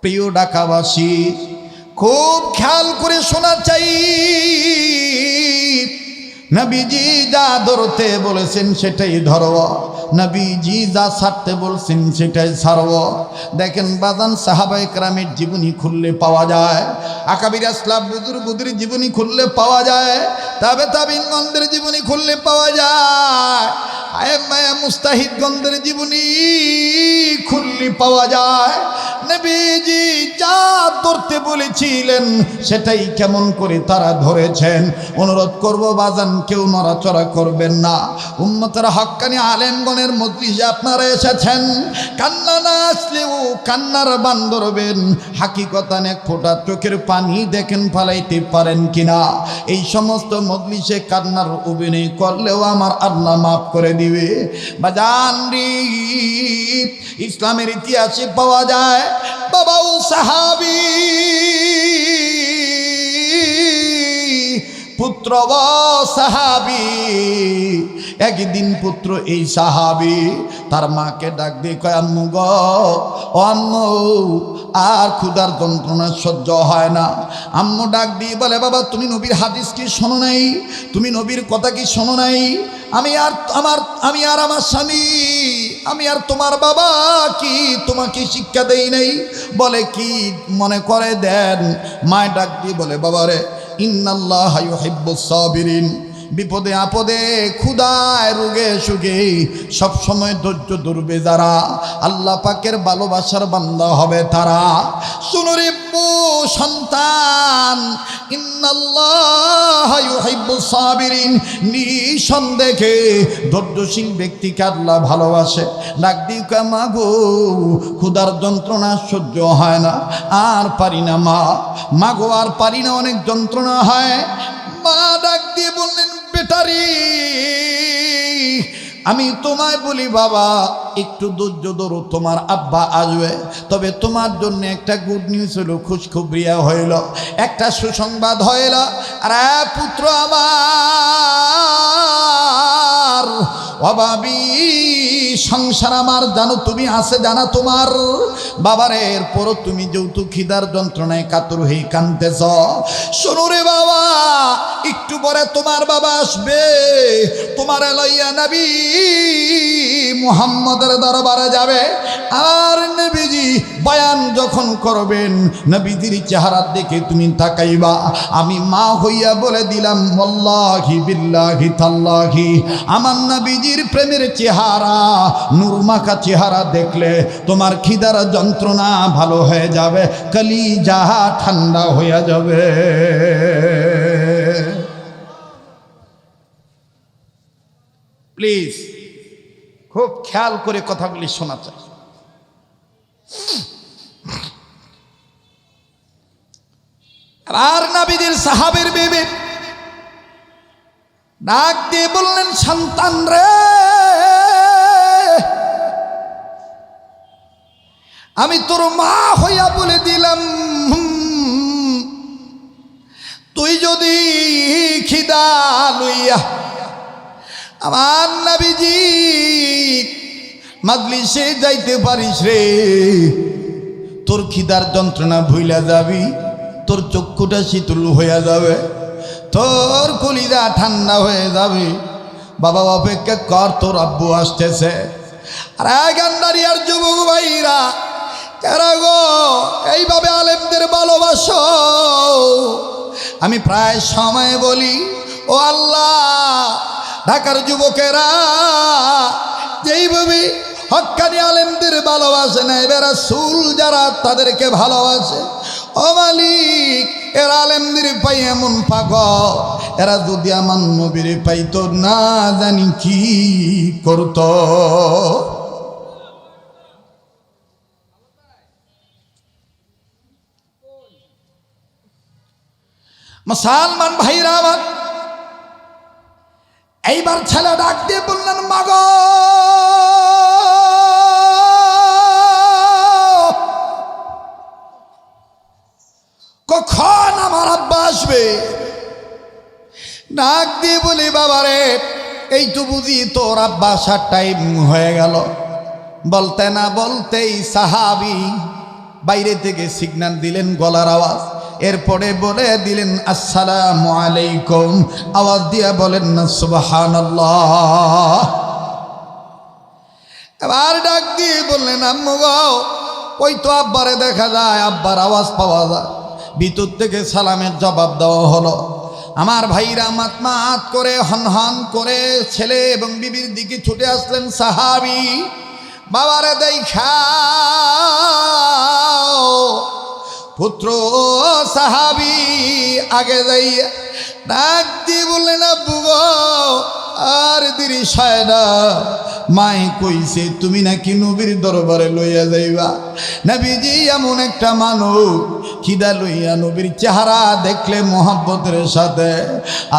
প্রিয় ঢাকাবাসী, খুব খেয়াল করে শোনা চাই, নবীজি যা ধরতে বলেছেন সেটাই ধরব, নবীজি যা ছাড়তে বলছেন সেটাই ছাড়ব। দেখেন বাজান, সাহাবায়ে কেরামের জীবনী খুললে পাওয়া যায়, আকাবির আসলাফ বুজুর্গদের জীবনী খুললে পাওয়া যায়, তাবিঈনগণদের জীবনী খুললে পাওয়া যায়, আয়েম্মায়ে মুজতাহিদগণদের জীবনী খুললে পাওয়া যায়। নবীজি যা ধরতে বলেছিলেন সেটাই কেমন করে তারা ধরেছেন। অনুরোধ করব বাজান, কেউ নড়াচড়া করবেন না। উম্মতের হক্কানি আলেমগণের মজলিসে আপনারা এসেছেন, কান্না না আসলেও কান্নার বান ধরবেন। হাকিকতান এক ফোঁটা চোখের পানি দেখেন ফালাইতে পারেন কিনা। এই সমস্ত মজলিসে কান্নার অভিনয় করলেও আমার আল্লাহ মাফ করে দিবে। বাজান রে, ইসলামের ইতিহাসে পাওয়া যায় বাবাও সাহাবী, পুত্র সাহাবী। একদিন পুত্র এই সাহাবী তার মাকে ডাক দিয়ে কয়, আম্মু গো, ও আম্মু, আর ক্ষুধার যন্ত্রণা সহ্য হয় না। আম্মু ডাক দিয়ে বলে, বাবা তুমি নবীর হাদিস কি শোনো নাই? তুমি নবীর কথা কি শোনো নাই? আমি আর আমার স্বামী, আমি আর তোমার বাবা কি তোমাকে শিক্ষা দেই নাই? বলে কি মনে করে দেন? মায় ডাক দিয়ে বলে, বাবারে, ইন্নাল্লাহা ইউহিব্বুস সাবিরিন, বিপদে আপদে ক্ষুধায় রোগে সুখে সবসময় ধৈর্য ধরবে যারা, আল্লাহ পাকের ভালোবাসার বান্দা হবে তারা। শুনো রে সন্তান, ইন্নাল্লাহা ইউহিব্বুস সাবিরিন, নিঃসন্দেহে ধৈর্যশীল ব্যক্তিকে আল্লাহ ভালোবাসে। ডাক দিয়ে কয়, মা গো, ক্ষুধার যন্ত্রণা সহ্য হয় না, আর পারি না মা গো, আর পারি না, অনেক যন্ত্রণা হয়। মা ডাক দিয়ে বললেন, বেটারি, আমি তোমায় বলি বাবা, একটু ধৈর্য ধরো, তোমার আব্বা আসবে। তবে তোমার জন্য একটা গুড নিউজ হলো, খুশখবরিয়া হইল, একটা সুসংবাদ হইল। আরে পুত্র আমার, অভাবী সংসার আমার, জানো তুমি আছে জানা তোমার বাবারে, এরপরও তুমি যেহেতু খিদার যন্ত্রণায় কাতর হয়ে কাঁদতেছ, শোনো রে বাবা, একটু পরে তোমার বাবা আসবে, তোমার লইয়া নবী মুহাম্মদের দরবারে যাবে। আর নবীজি বয়ান যখন করবেন, নবীজির চেহারা দেখে তুমি তাকাইবা। আমি মা হইয়া বলে দিলাম, ওয়াল্লাহি বিল্লাহি তাল্লাহি, আমার নবীজির প্রেমের চেহারা, নূর মাখা চেহারা দেখলে তোমার খিদার যন্ত্রণা ভালো হয়ে যাবে, কলিজা ঠান্ডা হয়ে যাবে। প্লিজ খুব খেয়াল করে কথাগুলি শোনা চাই। আর নবীজির সাহাবীর বিবি ডাক দিয়ে বললেন, সন্তান রে, আমি তোর মা হইয়া বলে দিলাম, তুই যদি খিদা লইয়া আমার নবীজি মাজলিসে যাইতে পারিস রে, তোর খিদার যন্ত্রণা ভুইলা যাবি, তোর চক্ষুটা শীতল হইয়া যাবে, তোর কলিজা ঠান্ডা হয়ে যাবে। বাবা অপেক্ষা কর, তোর আব্বু আসতেছে। আর গান্ডারিয়ার যুবক ভাইরা, কারা গো এইভাবে আলেমদের ভালোবাসো? আমি প্রায় সময় বলি, ও আল্লাহ, ঢাকার যুবকেরা যেইভাবে হক্কানি আলেমদের ভালোবাসে না, এবার রাসূল যারা তাদেরকে ভালোবাসে, ও মালিক, এরা আলেমদের পাই এমন পাগল, এরা যদি আমার নবীর পাইতো না জানি কি করত। মুসলমান ভাইরা আমার, এইবার ছেলে ডাক দিয়ে বললেন, মাগো, কখন আমার আব্বা আসবে? ডাক দিয়ে বলি, বাবারে, এই তো বুঝি তোর আব্বা আসার টাইম হয়ে গেল। বলতে না বলতেই সাহাবী বাইরে থেকে সিগন্যাল দিলেন, গলার আওয়াজ। এরপরে বলে দিলেন আসসালামু আলাইকুম, আওয়াজ দিয়া বলেন না সুবহানাল্লাহ। এবার ডাক দিয়ে বললেন আম্মু গো, ওই তো আব্বারে দেখা যায়, আব্বার আওয়াজ পাওয়া যায়। ভিতর থেকে সালামের জবাব দেওয়া হলো। আমার ভাইরা মাতমাত করে হনহন করে ছেলে এবং বিবির দিকে ছুটে আসলেন সাহাবী। বাবারে দেখা পুত্র সাহাবী আগে যাইয়া ডাক দিয়ে বললেন আব্বু গো, আর দেরি হয় না, মাই কইছে তুমি নাকি নবীর দরবারে লইয়া যাইবা। নবীজি এমন একটা মানুষ, খিদা লইয়া নবীর চেহারা দেখলে মোহাব্বতের সাথে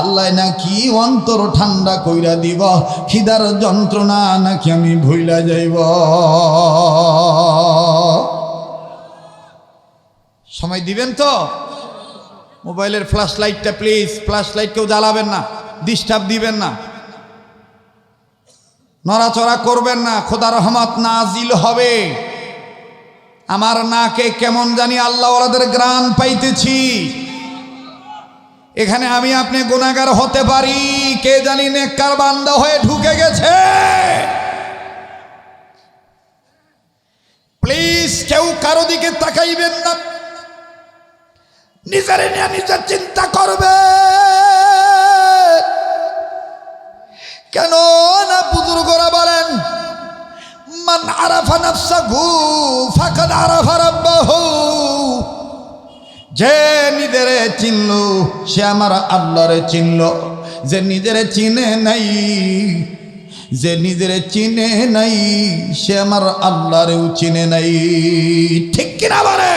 আল্লাহ নাকি অন্তর ঠান্ডা কইরা দিব, খিদার যন্ত্রণা নাকি আমি ভুইলা যাইব। সময় দিবেন তো? মোবাইলের ফ্ল্যাশ লাইটটা প্লিজ, ফ্ল্যাশ লাইট কেউ জ্বালাবেন না, ডিস্টার্ব দিবেন না, নড়াচড়া করবেন না, খোদা রহমত নাজিল হবে। আমার নাকে কেমন জানি আল্লাহ ওয়ালাদের গ্রাণ পাইতেছি। এখানে আমি আপনি গুনাহগার হতে পারি, কে জানি নেককার বান্দা হয়ে ঢুকে গেছে। প্লিজ কেউ কারো দিকে তাকাইবেন না, নিজের নিয়ে নিজের চিন্তা করবে। কেন না বুজুর্গরা বলেন মান আরাফা নাফসাহু ফাকাদ আরাফা রাব্বাহু, যে নিজেরে চিনল সে আমার আল্লাহরে চিনল, যে নিজেরে চিনে নাই, যে নিজেরে চিনে নাই সে আমার আল্লাহরেও চিনে নাই। ঠিক কিনা বলে?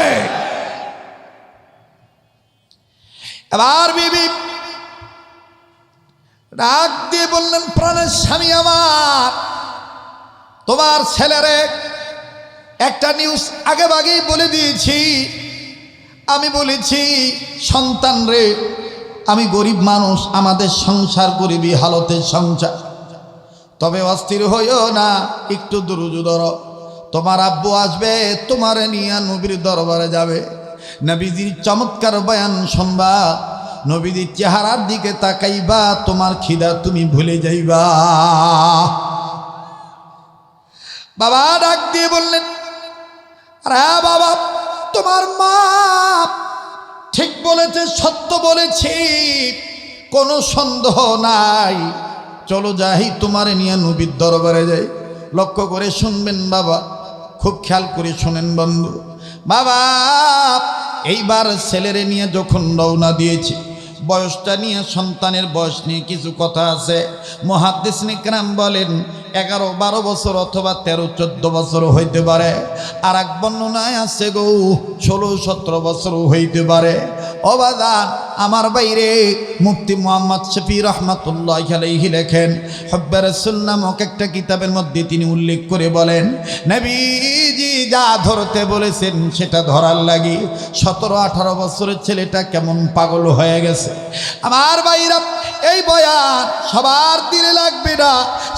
এবার বিবি ডাক দিয়ে বললেন প্রাণের স্বামী আমার, তোমার ছেলেরে একটা নিউজ আগে আগেই বলে দিয়েছি। আমি বলেছি সন্তান রে, আমি গরিব মানুষ, আমাদের সংসার গরিবী হালতের সংসার, তবে অস্থির হইও না, একটু দুরুদ ধরো। তোমার আব্বু আসবে, তোমারে নিয়ে নবীর দরবারে যাবে, নবীজির চমৎকার বয়ান শুনবা, নবীজির চেহারার দিকে তাকাইবা, তোমার খিদা তুমি ভুলে যাইবা। বাবা ডাক দিয়ে বললেন আরে বাবা, তোমার মা ঠিক বলেছে, সত্য বলেছি, কোনো সন্দেহ নাই, চলো যাই তোমার নিয়ে নবীর দরবারে যাই। লক্ষ্য করে শুনবেন বাবা, খুব খেয়াল করে শোনেন বন্ধু। বাবা এইবার ছেলেরে নিয়ে যখন রওনা দিয়েছি, বয়সটা নিয়ে, সন্তানের বয়স নিয়ে কিছু কথা আছে। মুহাদ্দিসিন ইকরাম বলেন 11-12 বছর অথবা 13-14 বছর হইতে পারে, আর এক বর্ণনায় আছে গো 16-17 বছর হইতে পারে। ও বাজান আমার বাইরে মুফতি মুহাম্মদ শফি রহমাতুল্লাহ আলাইহি লেখেন, হুব্বে রাসূল নামক একটা কিতাবের মধ্যে তিনি উল্লেখ করে বলেন, নবীজি যা ধরতে বলেছেন সেটা ধরার লাগি 17-18 বছরের ছেলেটা কেমন পাগল হয়ে গেছে। আমার বাইরা এই বয়ান সবার দিলে লাগবে না,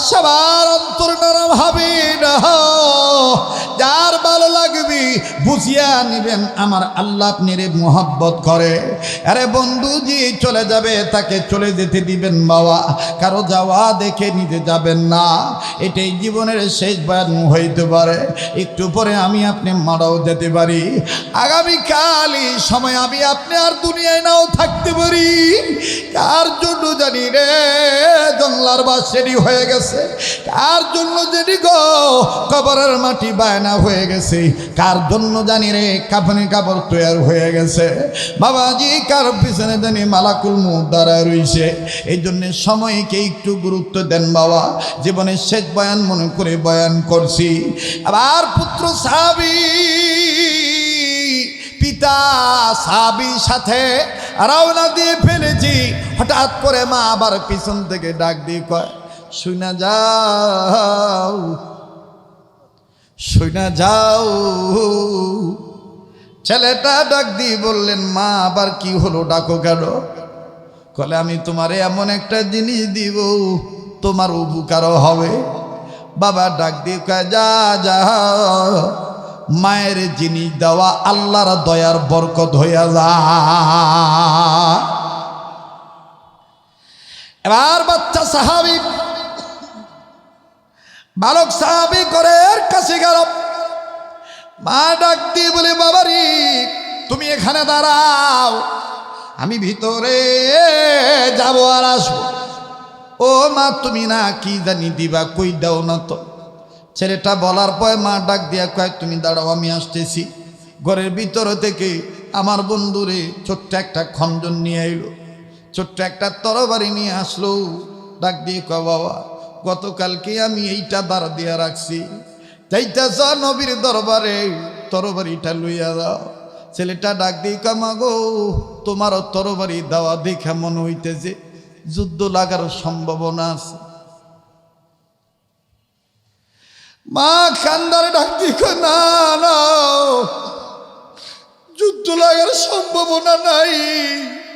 সবার অন্তর নরম হবে না, যার ভালো লাগবে বুঝিয়া নিবেন আমার আল্লাহ আপনারে মোহাব্বত করে। আরে বন্ধুজি চলে যাবে, তাকে চলে যেতে দিবেন বাবা, কারো যাওয়া দেখে নিতে যাবেন না। এটাই জীবনের শেষ বয়ান হইতে পারে, একটু পরে আমি আপনি মারাও যেতে পারি, আগামীকালই সময় আমি আপনি আর দুনিয়ায় নাও থাকতে পারি। কার জন্য জানি রে জঙ্গলার বাস রেডি হয়ে গেছে, কার জন্য জানি গো কবরের মাটি বায়না হয়ে গেছে, কার জন্য জানি রে কাফনে কাপড় তৈরি হয়ে গেছে। বাবাজি কার পিছনে জানি মালাকুল মউত দাঁড়ায় রইছে। এই জন্য সময়কে একটু গুরুত্ব দেন বাবা, জীবনের শেষ বয়ান মনে করে বয়ান করছি। আবার পুত্র সাহাবী, পিতা সাহাবীর সাথে রওনা দিয়ে ফেলেছি, হঠাৎ করে মা আবার পিছন থেকে ডাক দিয়ে কয় শুনা যাও, শুনা যাও। ছেলেটা ডাক দিয়ে বললেন মা আবার কি হলো, ডাকো কেন? কলে আমি তোমারে এমন একটা জিনিস দিব তোমার উপকারও হবে। বাবা ডাক দিয়ে কয় যা যা, মায়ের জিনিস দেওয়া আল্লাহর দয়ার বরকত হইয়া যায়। এবার বাচ্চা সাহাবী বালক সাহাবী ঘরের কাছে গেল। মা ডাক দিয়ে বলে, বাবারি তুমি এখানে দাঁড়াও, আমি ভিতরে যাব আর আসবো। ও মা, তুমি না কি জানি দিবা, কই দাও না তো। ছেলেটা বলার পর মা ডাক দিয়া কয়, তুমি দাঁড়াও, আমি আসতেছি। ঘরের ভিতর থেকে আমার বন্ধুরে ছোট্ট একটা খঞ্জন নিয়ে এলো, ছোট্ট একটা তরবারি নিয়ে আসলো। ডাক দিয়ে কয়, বাবা গতকালকে আমি এইটা বার দিয়া রাখছি, যাইতেছ নবীর দরবারে, তরবারিটা লইয়া দাও। ছেলেটা ডাক দিয়ে কয়, মা গো, তোমার তরবারি দেওয়া দেখে মনে হইতেছে যুদ্ধ লাগার সম্ভাবনা আছে। মা কান্দারে ডাক দিয়ে কয়, না না, যুদ্ধ লাগার সম্ভাবনা নাই,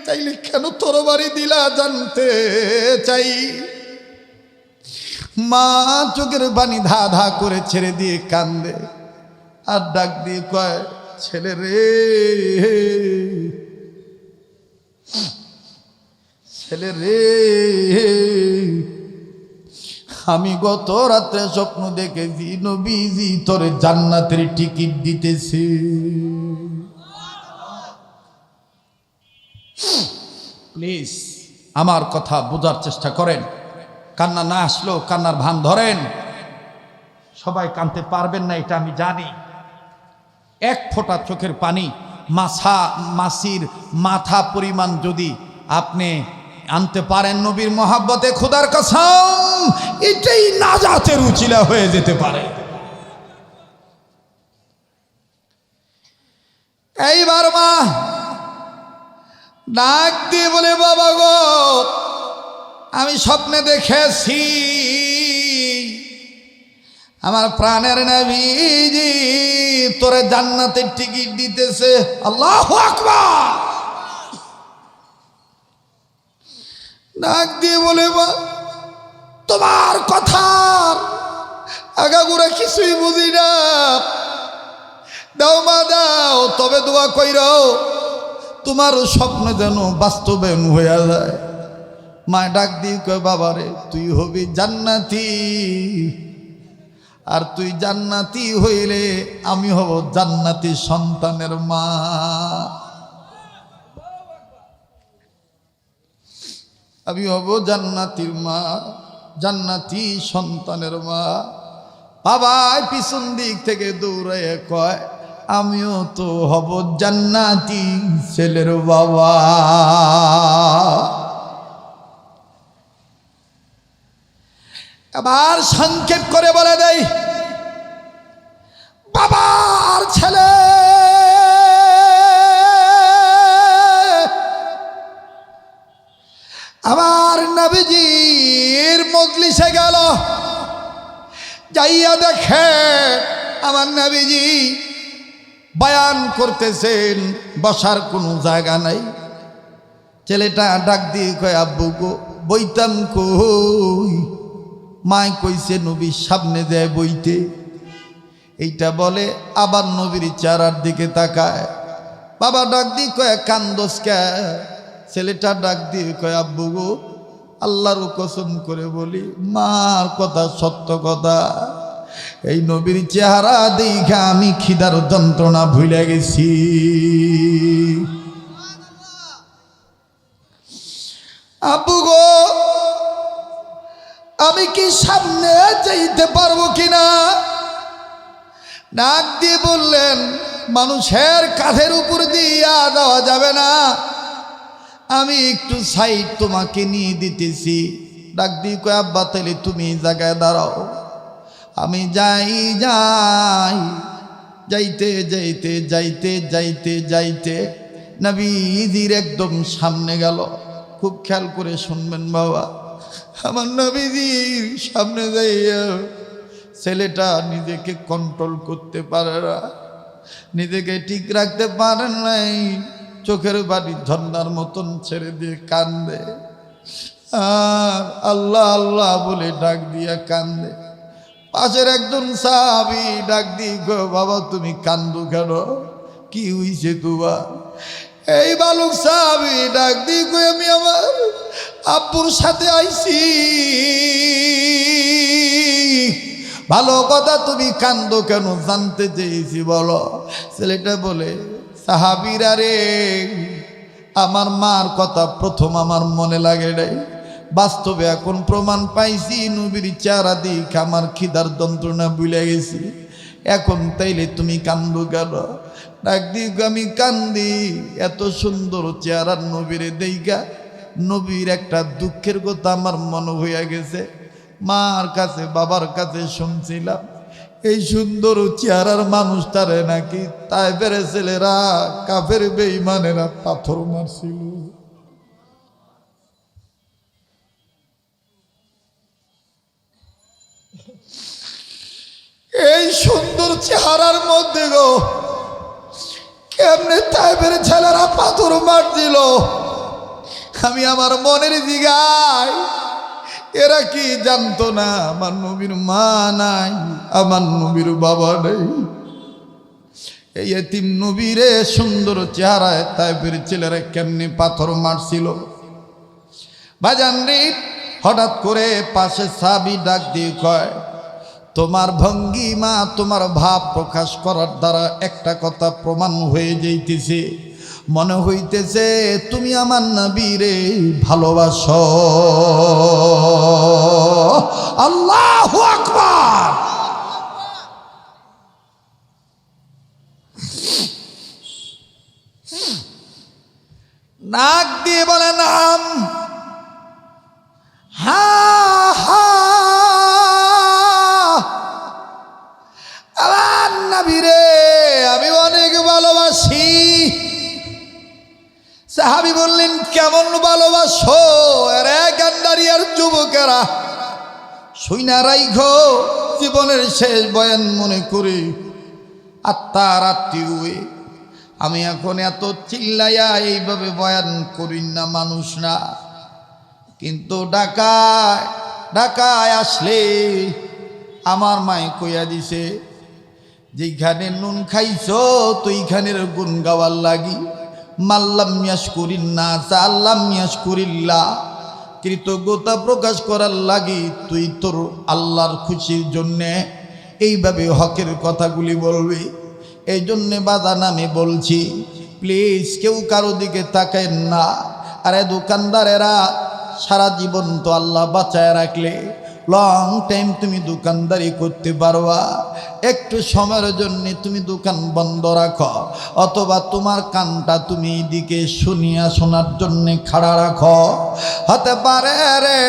তাইলে কেন তরবারি দিলা জানতে চাই। মা চোখের পানি ধা ধা করে ছেড়ে দিয়ে কান্দে আর ডাক দিয়ে কয়, ছেলে রে, ছেলে রে, আমি গত রাত্রে স্বপ্ন দেখেছি নবীজি তোরে জান্নাতের টিকিট দিতেছে। প্লিজ আমার কথা বোঝার চেষ্টা করেন। কান্না না আসলেও কান্নার ভান ধরেন। সবাই কাঁদতে পারবেন না এটা আমি জানি। এক ফোঁটা চোখের পানি মাছির মাথা পরিমাণ যদি আপনি আনতে পারেন নবীর মহাব্বতে, খোদার কসম এটাই নাজাতের উচিলা হয়ে যেতে পারে। এইবার মা ডাক দিয়ে বলে, বাবা গো, আমি স্বপ্নে দেখেছি আমার প্রাণের নবীজি তোরে জান্নাতের টিকিট দিতেছে। আল্লাহু আকবার। ডাক দিয়ে বলে, মা তোমার কথার আগাগোড়া কিছুই বুঝি না, দাও মা দাও, তবে দোয়া কইরাও তোমার স্বপ্ন যেন বাস্তবায়ন হইয়া যায়। মা ডাক দিয়ে কয়, বাবারে তুই হবি জান্নাতি, আর তুই জান্নাতি হইলে আমি হব জান্নাতি সন্তানের মা। আমি হব জান্নাতির মা, জান্নাতি সন্তানের মা। বাবাই পিছন দিক থেকে দৌড়াইয়া কয়, আমিও তো হব জান্নাতি ছেলের বাবা। আবার সংক্ষেপ করে বলে দেই, বাবার ছেলে আমার নবীজির মজলিসে গেল, যাইয়া দেখে আমার নবীজি বয়ান করতেছেন, বসার কোনো জায়গা নাই। ছেলেটা ডাক দিয়ে কয়, আব্বু গো বইতাম কই? মায় কইছে নবীর সামনে যায় বইতে। এইটা বলে আবার নবীর চেহারার দিকে তাকায়। বাবা ডাক দিয়ে কয়, কান্দোস কে? ছেলেটা ডাক দিয়ে কয়, আব্বু গো আল্লাহর কসম করে বলি, মার কথা সত্য কথা, এই নবীর চেহারা দেখা আমি খিদার যন্ত্রণা ভুলে গেছি। আব্বু গো আমি কি সামনে যাইতে পারবো কিনা? ডাক দিয়ে বললেন, মানুষের কাঁধের উপর দিয়া দেওয়া যাবে না, আমি একটু সাইড তোমাকে নিয়ে দিতেছি। ডাক দিয়ে কয়, আব্বা তাইলে তুমি জায়গায় দাঁড়াও, আমি যাই যাই। যাইতে যাইতে যাইতে যাইতে যাইতে নবীজির একদম সামনে গেল। খুব খেয়াল করে শুনবেন বাবা, আমার নবীজির সামনে যাইয়া ছেলেটা নিজেকে কন্ট্রোল করতে পারে না, নিজেকে ঠিক রাখতে পারে নাই, চোখের বাড়ি ঝর্ণার মতন ছেড়ে দিয়ে কান্দে আর আল্লাহ আল্লাহ বলে ডাক দিয়া কান্দে। পাশের একজন সাহাবী ডাক দিয়ে কয়, বাবা তুমি কান্দো কেন, কি হইছে তোমার? এই বালক সাহাবী ডাক দিয়ে কয়, আমি আমার আব্বুর সাথে আইছি। ভালো কথা, তুমি কান্দো কেন জানতে চেয়েছি বলো। ছেলেটা বলে, সাহাবীরা রে, আমার মার কথা প্রথম আমার মনে লাগে নাই, বাস্তবে এখন প্রমাণ পাইছি, নবীর চেহারা দিকে আমার খিদার যন্ত্রণা ভুলে গেছি। এখন তাইলে তুমি কান্দো কেন? ডাক দিক, আমি কান্দি এত সুন্দর চেহারার নবীরে দেইগা, নবীর একটা দুঃখের কথা আমার মনে হইয়া গেছে। মার কাছে বাবার কাছে শুনছিলাম এই সুন্দর চেহারার মানুষটারে নাকি তায়েফের ছেলেরা, কাফের বেঈমানেরা পাথর মারছিল। এই সুন্দর চেহারার মধ্যে গো কেমনে তায়েফের ছেলেরা পাথর মারছিল। আমি আমার মনের জিগায়, এরা কি জানতো না আমার নবীর মা নাই, আমার নবীর বাবা নেই? এই এতিম নবীরে সুন্দর চেহারায় তায়েফের ছেলেরা কেমনে পাথর মারছিল। বাজান রে, হঠাৎ করে পাশে সাহাবী ডাক দিয়ে কয়, তোমার ভঙ্গিমা, তোমার ভাব প্রকাশ করার দ্বারা একটা কথা প্রমাণ হয়ে যাইতেছে, মনে হইতেছে তুমি আমার নবীরে ভালোবাসো। আল্লাহু আকবার। নাক দিয়ে বলে নাম, হা হা, আমার নবীরে আমি অনেক ভালোবাসি। সাহাবী বললেন, কেমন ভালোবাসো? রে গান্ডারিয়ার যুবকেরা, শুইনা রাইখো, জীবনের শেষ বয়ান মনে করে আত্মার আত্মীয়। আমি এখন এত চিল্লাইয়া এইভাবে বয়ান করি না, মানুষ না, কিন্তু ঢাকায় আসলে আমার মায়ে কইয়া দিছে, যেখানে নুন খাইছো তুইখানের গুণ গাওয়ার লাগি, মাল্লাম ইয়াশকুরিন্নাস আল্লাম ইয়াশকুরিল্লাহ, কৃতজ্ঞতা প্রকাশ করার লাগি তুই তোর আল্লাহর খুশির জন্যে এইভাবে হকের কথাগুলি বলবি। এই জন্যে বাজান আমি বলছি, প্লিজ কেউ কারো দিকে তাকায় না। আরে দোকানদারেরা, সারা জীবন তো আল্লাহ বাঁচায় রাখলে লং টাইম তুমি দোকানদারি করতে পারবা, একটু সময়ের জন্য তুমি দোকান বন্ধ রাখো, অথবা তোমার কানটা তুমি এদিকে শোনার জন্য খাড়া রাখো। হতে পারে রে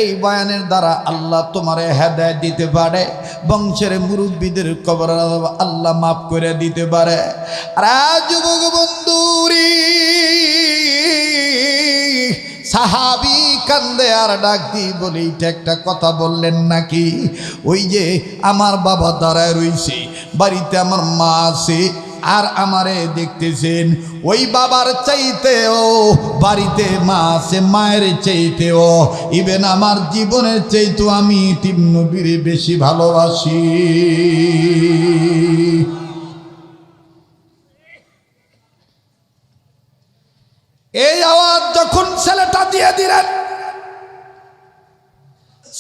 এই বয়ানের দ্বারা আল্লাহ তোমারে হেদায়েত দিতে পারে, বংশের মুরব্বীদের কবর আল্লাহ মাফ করে দিতে পারে। আর যুবক বন্ধুরি, সাহাবী কান্দে আর ডাক দিয়ে বলে, এইটা একটা কথা বললেন নাকি? ওই যে আমার বাবা দাঁড়ায় রইছে, বাড়িতে আমার মা আছে আর আমারে দেখতেছেন, ওই বাবার চাইতেও বাড়িতে মা আছে, মায়ের চাইতেও ইভেন আমার জীবনের চাইতেও আমি তিন নবীরে বেশি ভালোবাসি। এই আওয়াজ যখন ছেলেটা দিয়ে দিলেন,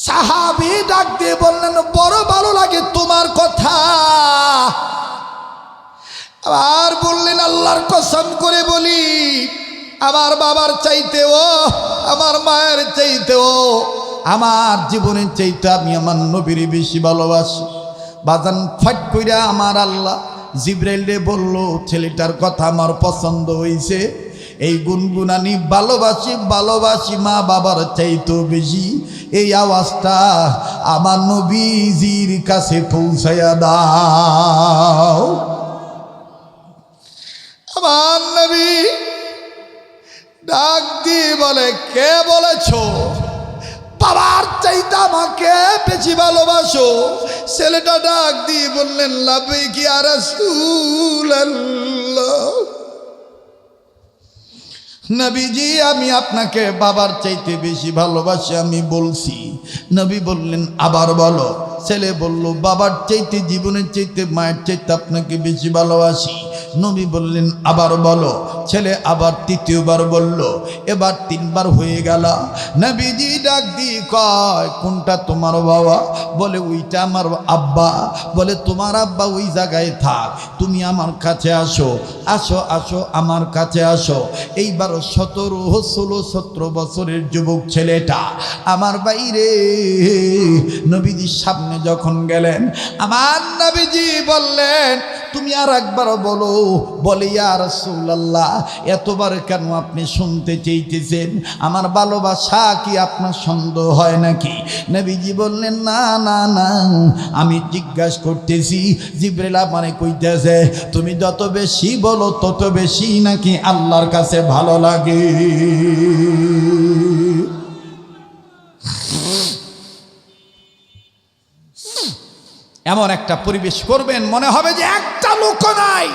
সাহাবী ডাক দিয়ে বললেন, বড় ভালো লাগে তোমার কথা। আবার বললেন, আল্লাহর কসম করে বলি, আমার বাবার চাইতেও আমার মায়ের চাইতেও আমার জীবনের চাইতে আমি আমার নবীর বেশি ভালোবাসি। বাজান ফাট কইরা আমার আল্লাহ জিবরাইলে বলল, ছেলেটার কথা আমার পছন্দ হয়েছে, এই গুনগুনানি ভালোবাসি মা বাবার চাইতেও বেশি। এই আওয়াজটা আমার নবীজির কাছে পৌঁছায়া দাও। আমার নবী ডাক দিয়ে বলে, কে বলেছ বাবার চাইতে আমাকে বেশি ভালোবাসো? ছেলেটা ডাক দিয়ে বললেন, লাব্বাইকি ইয়া রাসূলুল্লাহ। নবীজি আমি আপনাকে বাবার চাইতে বেশি ভালোবাসি আমি বলছি। নবী বললেন আবার বলো। ছেলে বলল বাবার চাইতে জীবনের চাইতে মায়ের চাইতে আপনাকে বেশি ভালোবাসি। নবী বললেন আবার বলো। ছেলে আবার তৃতীয়বার বলল। এবার তিনবার হয়ে গেল। নবীজি ডাক দিয়ে কয় কোনটা তোমার বাবা? বলে ওইটা আমার আব্বা। বলে তোমার আব্বা ওই জায়গায় থাক, তুমি আমার কাছে আসো, আসো আসো আমার কাছে আসো। এইবার 17 বছরের যুবক ছেলেটা আমার বাইরে নবীজির সামনে যখন গেলেন, আমার নবীজি বললেন তুমি আর একবার বলো। বলে ইয়া রাসূলুল্লাহ এতবার কেন আপনি শুনতে চাইতেছেন? আমার ভালোবাসা কি আপনার সন্দেহ হয় নাকি? নবীজি বললেন না না না, আমি জিজ্ঞাসা করতেছি। জিবরাইল মানে কইতেছে তুমি যত বেশি বলো তত বেশি নাকি আল্লাহর কাছে ভালো লাগে। এমন একটা পরিবেশ করবেন মনে হবে যে একটা লোক নাই।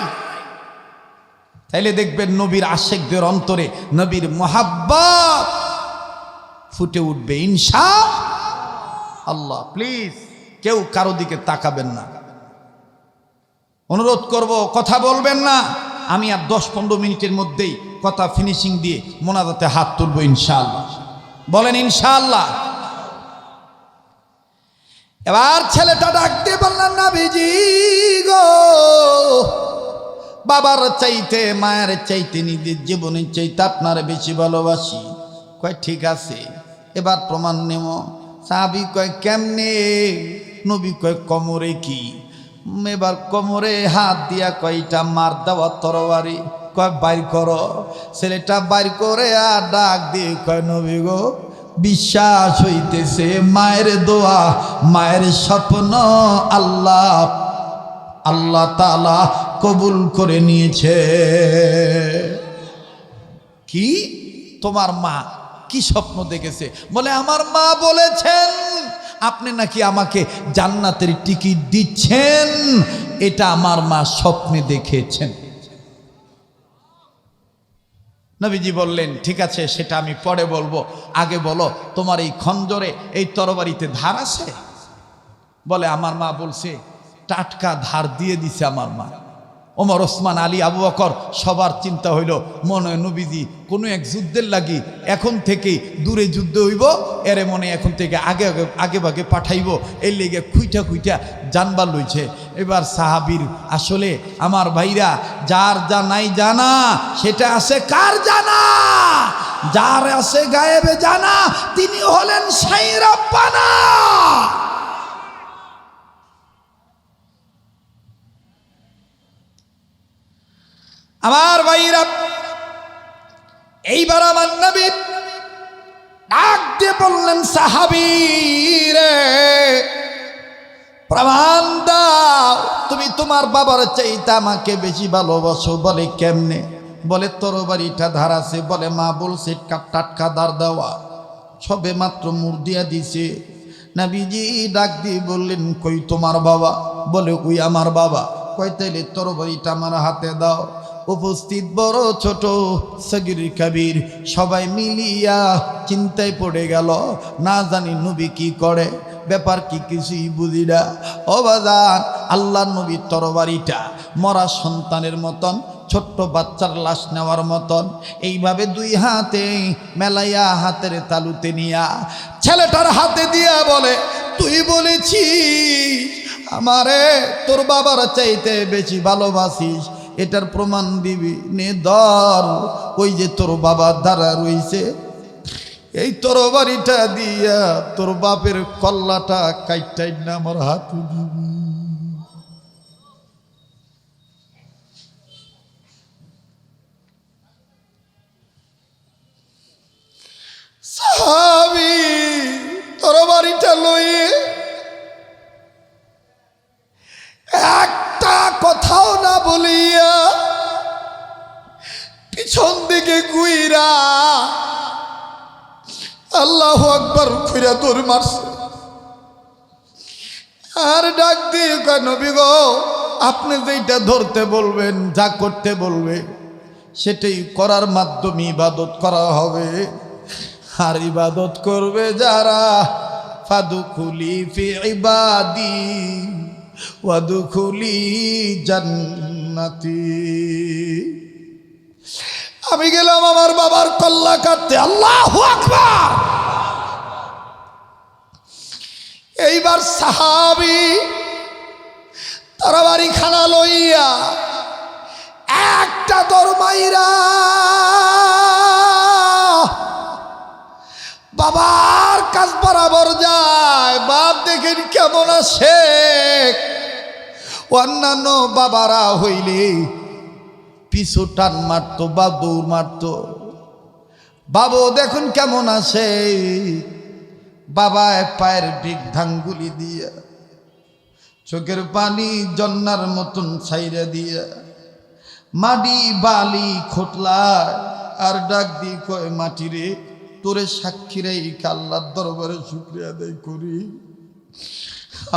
তাইলে দেখবেন নবীর আশিকদের অন্তরে নবীর মোহাব্বত ফুটে উঠবে ইনশাআল্লাহ। প্লিজ কেউ কারো দিকে তাকাবেন না, অনুরোধ করব কথা বলবেন না। আমি আর 10-15 মিনিটের মধ্যেই কথা ফিনিশিং দিয়ে মোনাজাতে হাত তুলবো ইনশাআল্লাহ। বলেন ইনশাআল্লাহ। এবার ছেলেটা ডাক দিয়ে বললেন নবীজি গো, বাবার চাইতে মায়ের চাইতে নিজের জীবনের চাইতে আপনার বেশি ভালোবাসি। কয় ঠিক আছে, এবার প্রমাণ নেব। সাহাবী কয় কেমনে? নবী কয় কোমরে কি? এবার কোমরে হাত দিয়া কয়টা মার দেওয়া তরবারি। কয় বাইর করো। ছেলেটা বাইর করে আর ডাক দিয়ে কয় নবী গো, বিশ্বাস হইতেছে মায়ের দোয়া মায়ের স্বপ্ন আল্লাহ আল্লাহ তাআলা কবুল করে নিয়েছে। কি তোমার মা কি স্বপ্ন দেখেছে? বলে আমার মা বলেছেন আপনি নাকি আমাকে জান্নাতের টিকিট দিচ্ছেন, এটা আমার মা স্বপ্নে দেখেছেন। নবীজি বললেন ঠিক আছে সেটা আমি পরে বলবো, আগে বলো তোমার এই খঞ্জরে এই তরবারিতে ধার আছে? বলে আমার মা বলছে টাটকা ধার দিয়ে দিছে আমার মা। ওমর, ওসমান, আলী, আবু বকর সবার চিন্তা হইল মনে হয় নবীজি কোনো এক যুদ্ধের লাগি এখন থেকে দূরে যুদ্ধ হইব, এরে মনে এখন থেকে আগে আগে ভাগে পাঠাইব, এই লেগে খুইটা খুইটা জানবার লইছে। এবার সাহাবীর আসলে আমার ভাইরা যার যা নাই জানা সেটা আছে কার জানা? যার আছে গায়েবে জানা তিনি হলেন সাই রাব্বানা। আমার ভাইরা এইবার আমার নবী ডাক দিয়ে বললেন সাহাবী রে প্রমাণ দাও তুমি তোমার বাবার চাইতে আমাকে বেশি ভালোবাসো। বলে কেমনে? বলে তরবারিটা ধার আছে। বলে মা বলছে টাটকা ধার দেওয়া, সবে মাত্র মুড় দিয়া দিছে। নবীজি ডাক দিয়ে বললেন কই তোমার বাবা? বলে ওই আমার বাবা। কই তাইলে তরবারিটা আমার হাতে দাও। উপস্থিত বড় ছোট সগীর কবির সবাই মিলিয়া চিন্তায় পড়ে গেল, না জানি নবী কি করে, ব্যাপার কি কিছুই বুঝি না। ও বাজান, আল্লাহ নবীর তরবারিটা মরা সন্তানের মতন, ছোট্ট বাচ্চার লাশ নেওয়ার মতন এইভাবে দুই হাতে মেলাইয়া হাতের তালুতে নিয়া ছেলেটার হাতে দিয়া বলে তুই বলেছিস আমারে তোর বাবার চাইতে বেশি ভালোবাসিস, এটার প্রমাণ দিবি নে ধর। ওই যে তোর বাবার দ্বারা রইছে, এই তরবারিটা দিয়া তোর বাপের কল্লাটা কাইটাই না আমার হাতে দিবি। সাহাবী তরবারিটা লইয়ে একটা কথাও না বলিয়া পিছন দিকে গুইরা আল্লাহু আকবার কইরা দৌড় মারছে। আর ডাক দিয়ে কয় নবী গো, আপনি যেটা ধরতে বলবেন যা করতে বলবে সেটাই করার মাধ্যমে ইবাদত করা হবে। আর ইবাদত করবে যারা, ফাদুখুলি ফি ইবাদি ওয়াদুখুলি জান্নাতি। আমি গেলাম আমার বাবার কল্লা কাটতে, আল্লাহু আকবার। এইবার সাহাবী তরবারি খানা লইয়া একটা দরমাইরা বাবার কাছ বরাবর যায়। বাপ দেখেন কেমন আছে। অন্যান্য বাবারা হইলে পিছু টান মারত বা দৌড় মারত, বাবু দেখুন কেমন আছে। বাবা পায়ের বিগ ধাঙ্গুলি দিয়া চোখের পানি জন্নার মতন ছাইরা দিয়া মাটি বালি খোটলায় আর ডাক দিয়ে কয়, মাটি রে, তোরে সাক্ষী রে আল্লাহর দরবারে শুকরিয়া আদায় করি,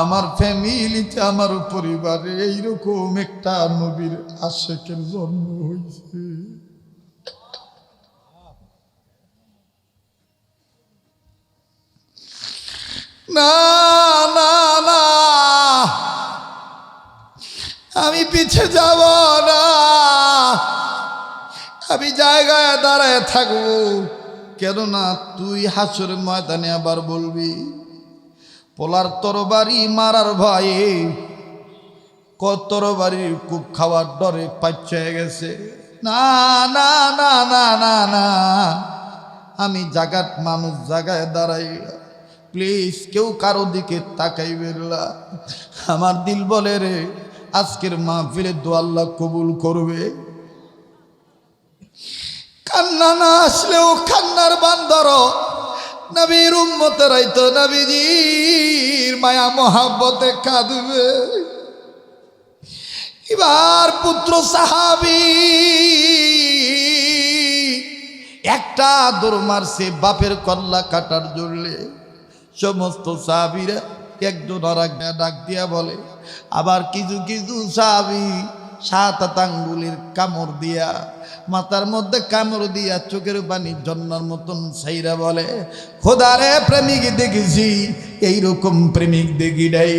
আমার ফ্যামিলিতে আমার পরিবারে এইরকম একটা নবীর আশিকের জন্ম হয়েছে। না না না, আমি পিছে যাব না, আমি জায়গায় দাঁড়ায় থাকবো। কেননা তুই হাসর ময়দানে আবার বলবি, পোলার তরবারি মারার ভয়ে তরবারির কূপ খাওয়ার ডরে পাচ্ছয়ে গেছে। না না না না না না, আমি জাগাত মানুষ জায়গায় দাঁড়াই, প্লিজ কেউ কারো দিকে তাকাইবেন না। আমার দিল বলে রে, আজকের মাহফিলে দোয়া আল্লাহ কবুল করবে। কান্না না আসলেও কান্নার বান্দর নবীর উম্মতেরাই তো নবীজির মায়া মোহাব্বতে কাঁদবে। এবার পুত্র সাহাবী একটা দৌড় মারছে বাপের কল্লা কাটার জন্য। সমস্ত সাহাবীরা একজন আর একটা ডাক দিয়া বলে, আবার কিছু কিছু সাহাবী 7 আঙ্গুলের কামড় দিয়া, মাথার মধ্যে কামড় দিয়া চোখের পানি জন্নার মতন ছাইরা বলে, খোদারে প্রেমিক দেখেছি, এইরকম প্রেমিক দেখি নাই।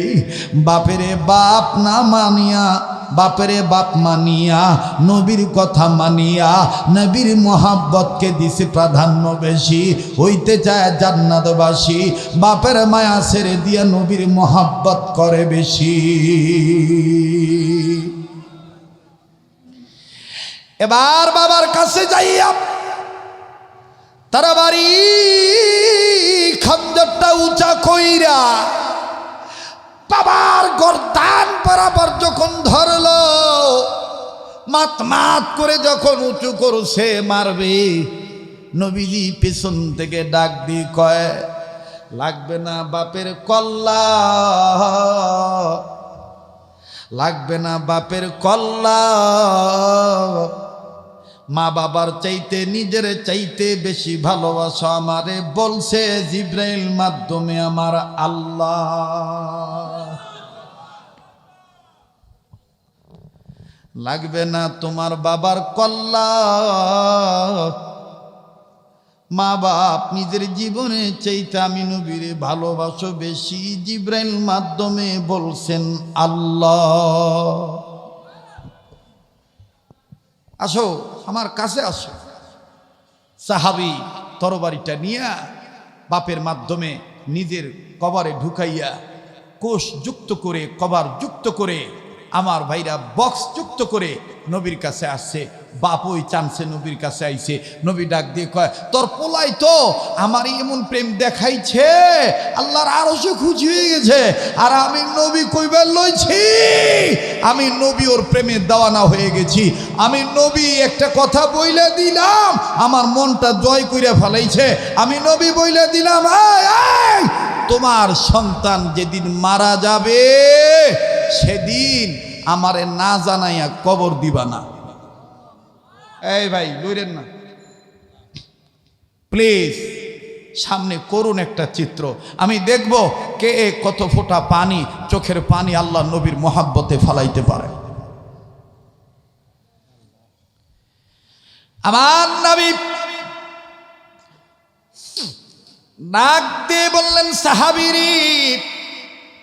বাপেরে বাপ না মানিয়া, বাপেরে বাপ মানিয়া, নবীর কথা মানিয়া, নবীর মোহাব্বতকে দিছে প্রাধান্য বেশি, হইতে চায় জান্নাতবাসী। বাপের মায়া ছেড়ে দিয়া নবীর মোহাব্বত করে বেশি। এবার বাবার কাছে যাইয়া তারা বাড়ি খঞ্জরটা উঁচা কইরা বাবার গর্দান বরাবর যখন ধরলো, মাত মাত করে যখন উঁচু করছে মারবে, নবীজি পেছন থেকে ডাক দিয়ে কয়, লাগবে না বাপের কল্লা, লাগবে না বাপের কল্লা, মা বাবার চাইতে নিজের চাইতে বেশি ভালোবাসো আমারে, বলছে জিব্রাইল মাধ্যমে আমার আল্লাহ। লাগবে না তোমার বাবার কল্লা, মা বাপ নিজের জীবনে চাইতে আমি নবীরে ভালোবাসো বেশি, জিব্রাইল মাধ্যমে বলছেন আল্লাহ। আসো আমার কাছে আসো। সাহাবী তরবারিটা নিয়া বাপের মাধ্যমে নিজের কবরে ঢুকাইয়া কোষ যুক্ত করে, কবর যুক্ত করে, আমার ভাইরা বক্স যুক্ত করে নবীর কাছে আসছে। বাপ ওই চান্সে নবীর কাছে আইছে। নবী ডাক দিয়ে কয়, তোর পোলাই তো আমার এমন প্রেম দেখাইছে, আল্লাহর আরশে খুশি হয়ে গেছে। আর আমি নবী কইবার লইছি, আমি নবী ওর প্রেমে দেওয়ানা হয়ে গেছি। আমি নবী একটা কথা বইলে দিলাম, আমার মনটা জয় করে ফেলাইছে। আমি নবী বইলে দিলাম, তোমার সন্তান যেদিন মারা যাবে সেদিন আমারে না জানাইয়া কবর দিবা না। এই ভাই লইরেন না প্লিজ, সামনে করুন একটা চিত্র, আমি দেখব কে কত ফোঁটা পানি, চোখের পানি আল্লাহ নবীর মোহাব্বতে ফালাইতে পারে। আমার নবী নাক দিয়ে বললেন, সাহাবীরি,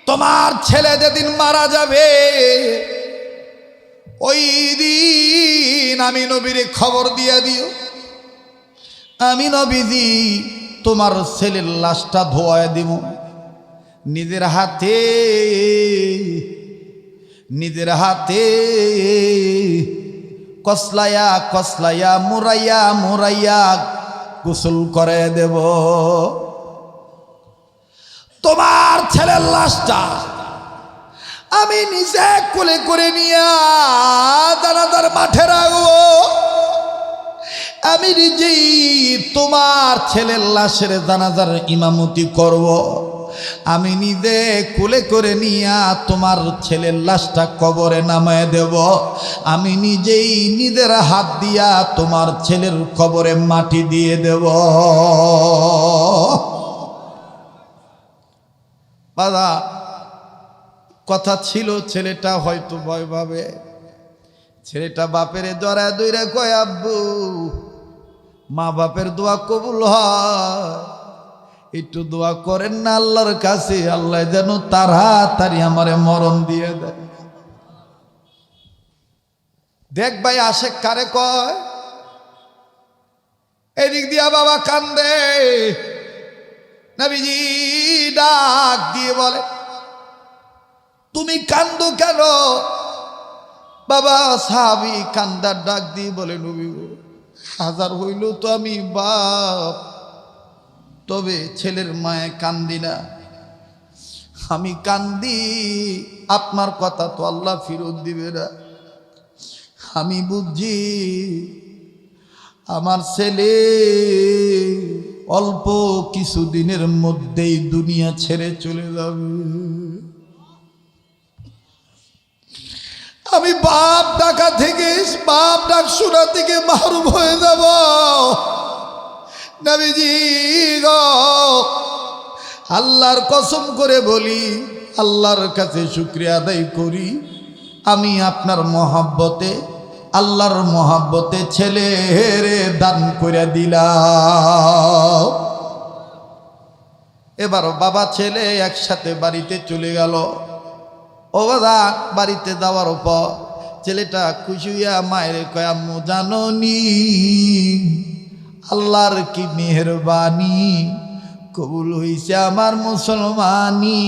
তোমার ছেলে যেদিন মারা যাবে ওই দিন আমি নবীরে খবর দিয়ে দিও, আমি নবীজি তোমার ছেলের লাশটা ধোয়ায় দিব নিজের হাতে কসলাইয়া কসলাইয়া মুরাইয়া মুরাইয়া গোসল করে দেব। তোমার ছেলের লাশটা আমি নিজে কোলে করে নিয়ে জানাজার মাঠে রাখবো, আমি নিজেই তোমার ছেলের লাশের জানাজার ইমামতি করব, আমি নিজে কোলে করে নিয়ে তোমার ছেলের লাশটা কবরে নামায় দেব, আমি নিজেই নিজের হাত দিয়া তোমার ছেলের কবরে মাটি দিয়ে দেব। বাবা, কথা ছিল ছেলেটা হয়তো ভয় পাবে, ছেলেটা বাপের জড়ায় দইরা কয়, আব্বু, মা বাপের দোয়া কবুল হয়, একটু দোয়া করেন না আল্লাহর কাছে, আল্লাহ যেন তাড়াতাড়ি আমারে মরণ দিয়ে দেয়। দেখ ভাই, আসে কারে কয়, এদিক দিয়া বাবা কান্দে, নবীজি ডাক দিয়ে বলে, তুমি কান্দো কেন? বাবা সাহাবী কান্দার ডাক দিয়ে বলে, নবী গো, হাজার হইল তো আমি বাপ, তবে ছেলের মায়ে কান্দি না, আমি কান্দি আপনার কথা তো আল্লাহ ফেরত দিবে না। আমি বুঝছি আমার ছেলে অল্প কিছুদিনের মধ্যেই দুনিয়া ছেড়ে চলে যাবে, আমি বাপ ডাকা থেকে, বাপ ডাক শোনা থেকে মাহরুম হয়ে যাব। নবীজি গো, আল্লাহর কসম করে বলি, আল্লাহর কাছে শুকরিয়া আদায় করি, আমি আপনার মহাব্বতে, আল্লাহর মহাব্বতে ছেলেরে দান করে দিলাম। এবার বাবা ছেলে একসাথে বাড়িতে চলে গেল। ও বাবা, বাড়িতে যাওয়ার পর ছেলেটা খুশি হইয়া মায়ের কয়, আম্মু জাননি আল্লাহর কি মেহেরবানি, কবুল হইছে আমার মুসলমানি,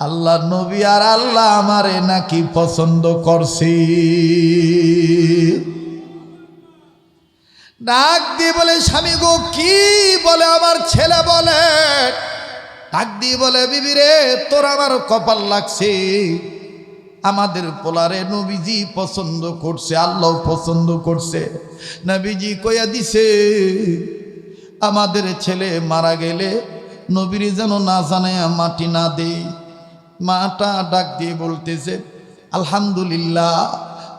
আল্লাহ নবী আর আল্লাহ আমারে নাকি পছন্দ করছি। ডাক দিয়ে বলে, স্বামী গো, কি বলে আমার ছেলে? বলে ডাক দিয়ে বলে, বিবি রে, তোর আমার কপাল লাগছে, আমাদের পোলারে নবীজি পছন্দ করছে, আল্লাহ পছন্দ করছে। নবীজি কইয়া দিছে, আমাদের ছেলে মারা গেলে নবীর যেন না জানে মাটি না দে। মাটা ডাক দিয়ে বলতেছে, আলহামদুলিল্লাহ,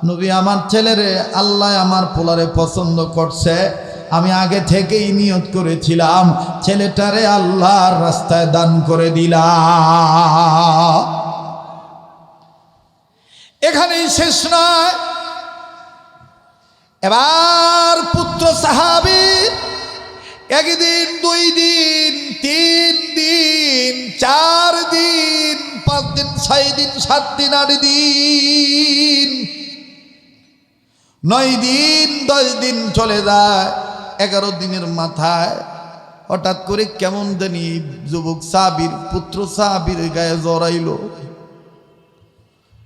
নবী আমার ছেলেরে, আল্লাহ আমার পোলারে পছন্দ করছে, আমি আগে থেকেই নিয়ত করেছিলাম ছেলেটারে আল্লাহর রাস্তায় দান করে দিলাম। এখানেই শেষ নয়, এবার পুত্র সাহাবী একদিন, 2 দিন, 3 দিন, 4 দিন, 5 দিন, 6 দিন, 7 দিন, 8 দিন, 9 দিন, 10 দিন চলে যায়। 11 দিনের মাথায় হঠাৎ করে কেমন জানি যুবক সাহাবীর, পুত্র সাহাবীর গায়ে জ্বর আইল।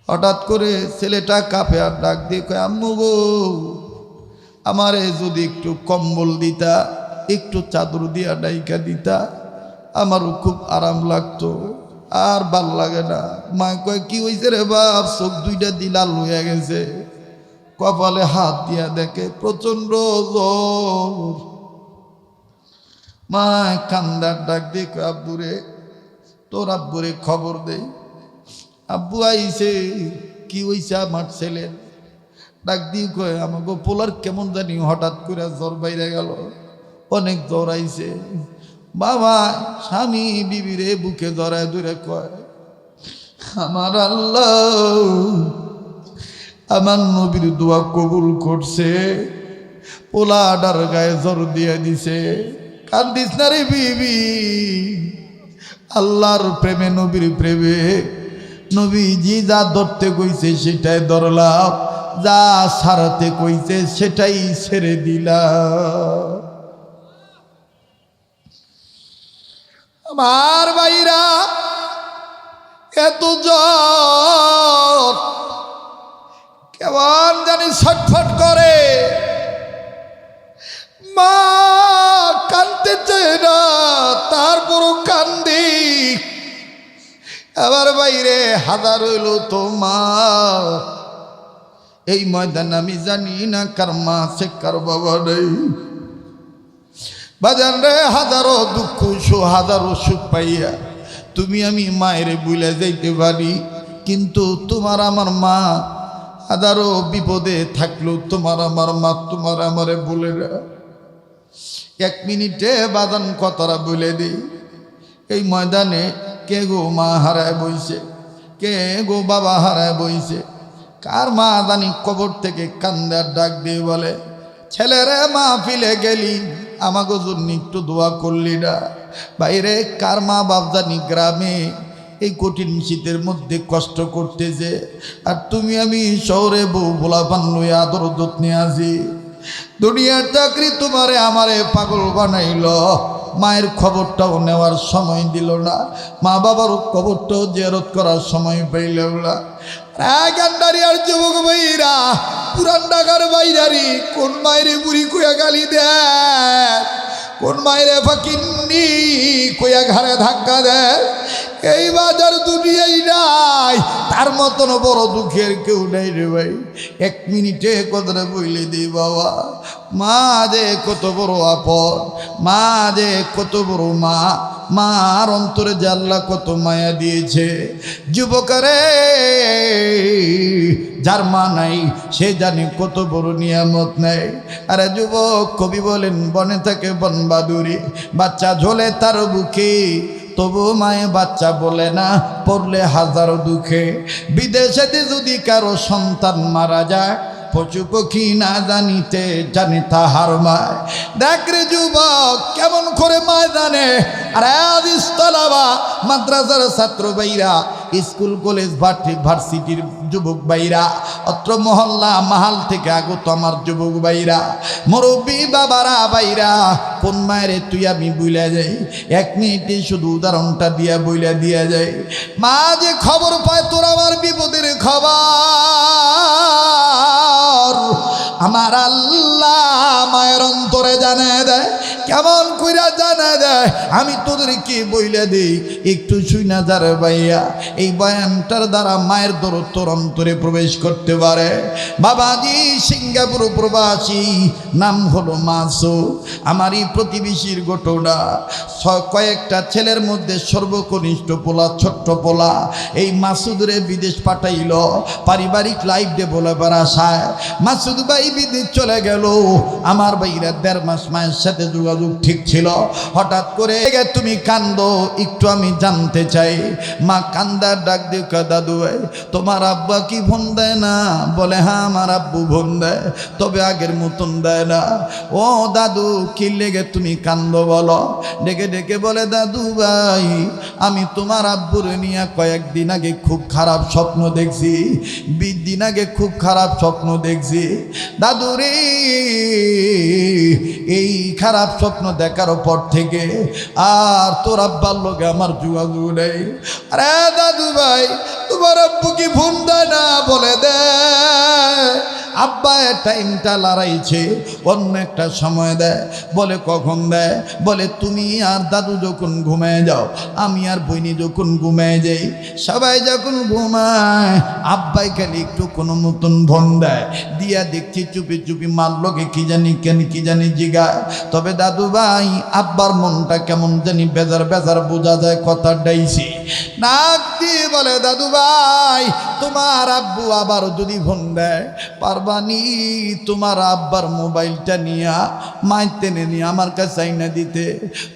হঠাৎ করে ছেলেটা কাঁপে আর ডাক দিয়ে কয়, আম্মু গো, আমারে যদি একটু কম্বল দিতা, একটু চাদর দিয়া ডাইকা দিতা, আমারও খুব আরাম লাগতো, আর ভাল লাগে না। মা কয়, কি হয়েছে রে বাপ? চোখ 2টা দিলাল হয়ে গেছে, কপালে হাত দিয়া দেখে প্রচন্ড জ্বর। মা কান্দার ডাক দিয়ে কয়, আব্বুরে, তোর আব্বুরে খবর দে। আব্বু আইছে, কি হইছে আমার ছেলের? ডাক দিয়ে কয়, আমাকে পোলার কেমন জানি হঠাৎ করে জ্বর বাইরে গেল, অনেক জ্বর আইছে। বাবা স্বামী বিবিরে বুকে জড়ায় ধরে কয়, আমার আল্লাহ আমার নবীর দোয়া কবুল করছে, পোলাডার গায়ে জোর দিয়ে দিছে। কান্দিস না রে বিবি, আল্লাহর প্রেমে নবীর প্রেমে নবীজি যা ধরতে কইছে সেটাই ধরলাম, যা ছাড়তে কইছে সেটাই ছেড়ে দিলাম। আমার ভাইরা এত জ্বর কেমন জানি ছটফট করে, মা কান্দতে চায় না তারপরও কান্দি। আবার বাইরে হাজার হইল তো মা, এই ময়দান আমি জানি না কার মা আছে কার বাবা নেই। বাজান রে হাজারো দুঃখ হাজারো সুখ পাইয়া তুমি আমি মায়ের বুলে যাইতে পারি, কিন্তু তোমার আমার মা হাজারো বিপদে থাকলো তোমার আমার মা তোমার আমারে বলে না। এক মিনিটে বাজান কতরা বলে দিই, এই ময়দানে কে গো মা হারায় বইছে, কে গো বাবা হারায় বইছে, কার মা জানি কবর থেকে কান্দার ডাক দিয়ে বলে, ছেলেরে মা ফিলে গেলি আমাকে জন্য একটু দোয়া করলি না। বাইরে কার মা বাপ জানি গ্রামে এই কঠিন শীতের মধ্যে কষ্ট করতেছে, আর তুমি আমি শহরে বউ ভোলা পান লইয়া আদর যত্নে আছি। দুনিয়ার চাকরি তোমারে আমারে পাগল বানাইল, মায়ের খবরটাও নেওয়ার সময় দিল না, মা বাবার খবরটাও জিয়ারত করার সময় পাইল না। গান্ডারি আর যুবক ভাইরা, পুরান ঢাকার বাইরারি কোন মায়েরে বুড়ি কুয়া গালি দেয়, কোন মায়েরে ফাকিন্নি কুয়া ঘাড়ে ধাক্কা দেয়। এই বাজার দুনিয়াই নাই, তার মতন বড় দুঃখের কেউ নাই রে ভাই। এক মিনিটে কথাটা বইলে দিই বাবা, মা যে কত বড় আপন, মা যে কত বড় মা, মার অন্তরে যে আল্লাহ কত মায়া দিয়েছে। যুবকারে যার মা নাই সে জানে কত বড় নিয়ামত নেই। আরে যুবক কবি বলেন, বনে থাকে বনবাদুরি, বাচ্চা ঝোলে তার বুকে, তবু মায়ে বাচ্চা বলে না, পড়লে হাজারো দুঃখে। বিদেশে যদি কারো সন্তান মারা যায়, পশু পক্ষী না জানিতে জানি তাহার মায়। দেখ রে যুবক কেমন করে মায় জানে। আর আদিস্তলাবা মাদ্রাসার ছাত্র ভাইরা, স্কুল কলেজ ভার্সিটির যুবক ভাইরা, অত্র মহল্লা মাহাল থেকে আগত আমার যুবক ভাইরা, মুরব্বী বাবারা ভাইরা, কোন মায়েরে তুই আমি বইলা যাই। এক মিনিটে শুধু উদাহরণটা দিয়া বইলা দিয়া যায়। মা যে খবর পায় তোর আমার বিপদের খবর, আমার আল্লাহ মায়ের অন্তরে জানা দেয়। কেমন কইরা জানা দেয় আমি তোদেরকে বইলে দিই, একটু শুই না যারে ভাইয়া। এই বয়ানটার দ্বারা মায়ের দরদ তোর অন্তরে প্রবেশ করতে পারে। বাবাজি সিঙ্গাপুর প্রবাসী, নাম হলো মাসুদ। আমারই প্রতিবেশীর ঘটনা, কয়েকটা ছেলের মধ্যে সর্বকনিষ্ঠ পোলা, ছোট্ট পোলা, এই মাসুদরে বিদেশ পাঠাইল পারিবারিক লাইফ ডে বলে আশায়। মাসুদ ভাই বিদেশ চলে গেল। আমার ভাইরা 1.5 মাস মায়ের সাথে যোগাযোগ ঠিক ছিল। হঠাৎ করে তুমি কান্দো, একটু আমি জানতে চাই। মা কান্দার ডাক দিয়ে দাদু ভাই তোমার আব্বা কি ফোন দেয় না? বলে হ্যাঁ আমার আব্বু ফোন দেয়, তবে আগের মতন দেয় না। ও দাদু কি লেগে তুমি কান্দো বলো? ডেকে ডেকে বলে দাদু ভাই আমি তোমার আব্বুর নিয়ে কয়েকদিন আগে খুব খারাপ স্বপ্ন দেখছি, 20 দিন আগে খুব খারাপ স্বপ্ন দেখছি। দাদু রে এই খারাপ স্বপ্ন দেখার পর থেকে আর তোর আব্বার লোকে আমার যোগাযোগ নেই। আরে দাদু ভাই তোমার আব্বু কি ফোন দেয় না? বলে দেয়। আব্বা টাইমটা লড়াইছে, অন্য একটা সময় দেয়। বলে কখন দেয়? বলে তুমি আর দাদু যখন ঘুমায় যাও, আমি আর বইনি যখন ঘুমায় যাই, সবাই যখন ঘুমায় আব্বাই খালি একটু কোনো মতন ফোন দেয়। দিয়া দেখছি চুপি চুপি মারলোকে কি জানি কেন কি জানি জিগায়। তবে দাদু ভাই আব্বার মনটা কেমন জানি বেজার বেজার বোঝা যায়, কথা ডাইছি নাক দিয়ে বলে দাদু ভাই তোমার আব্বু আবার যদি ফোন দেয় পারবানি তোমার আব্বার মোবাইলটা নিয়া মায় টেনে নিয়ে আমার কাছে আইনা দিতে?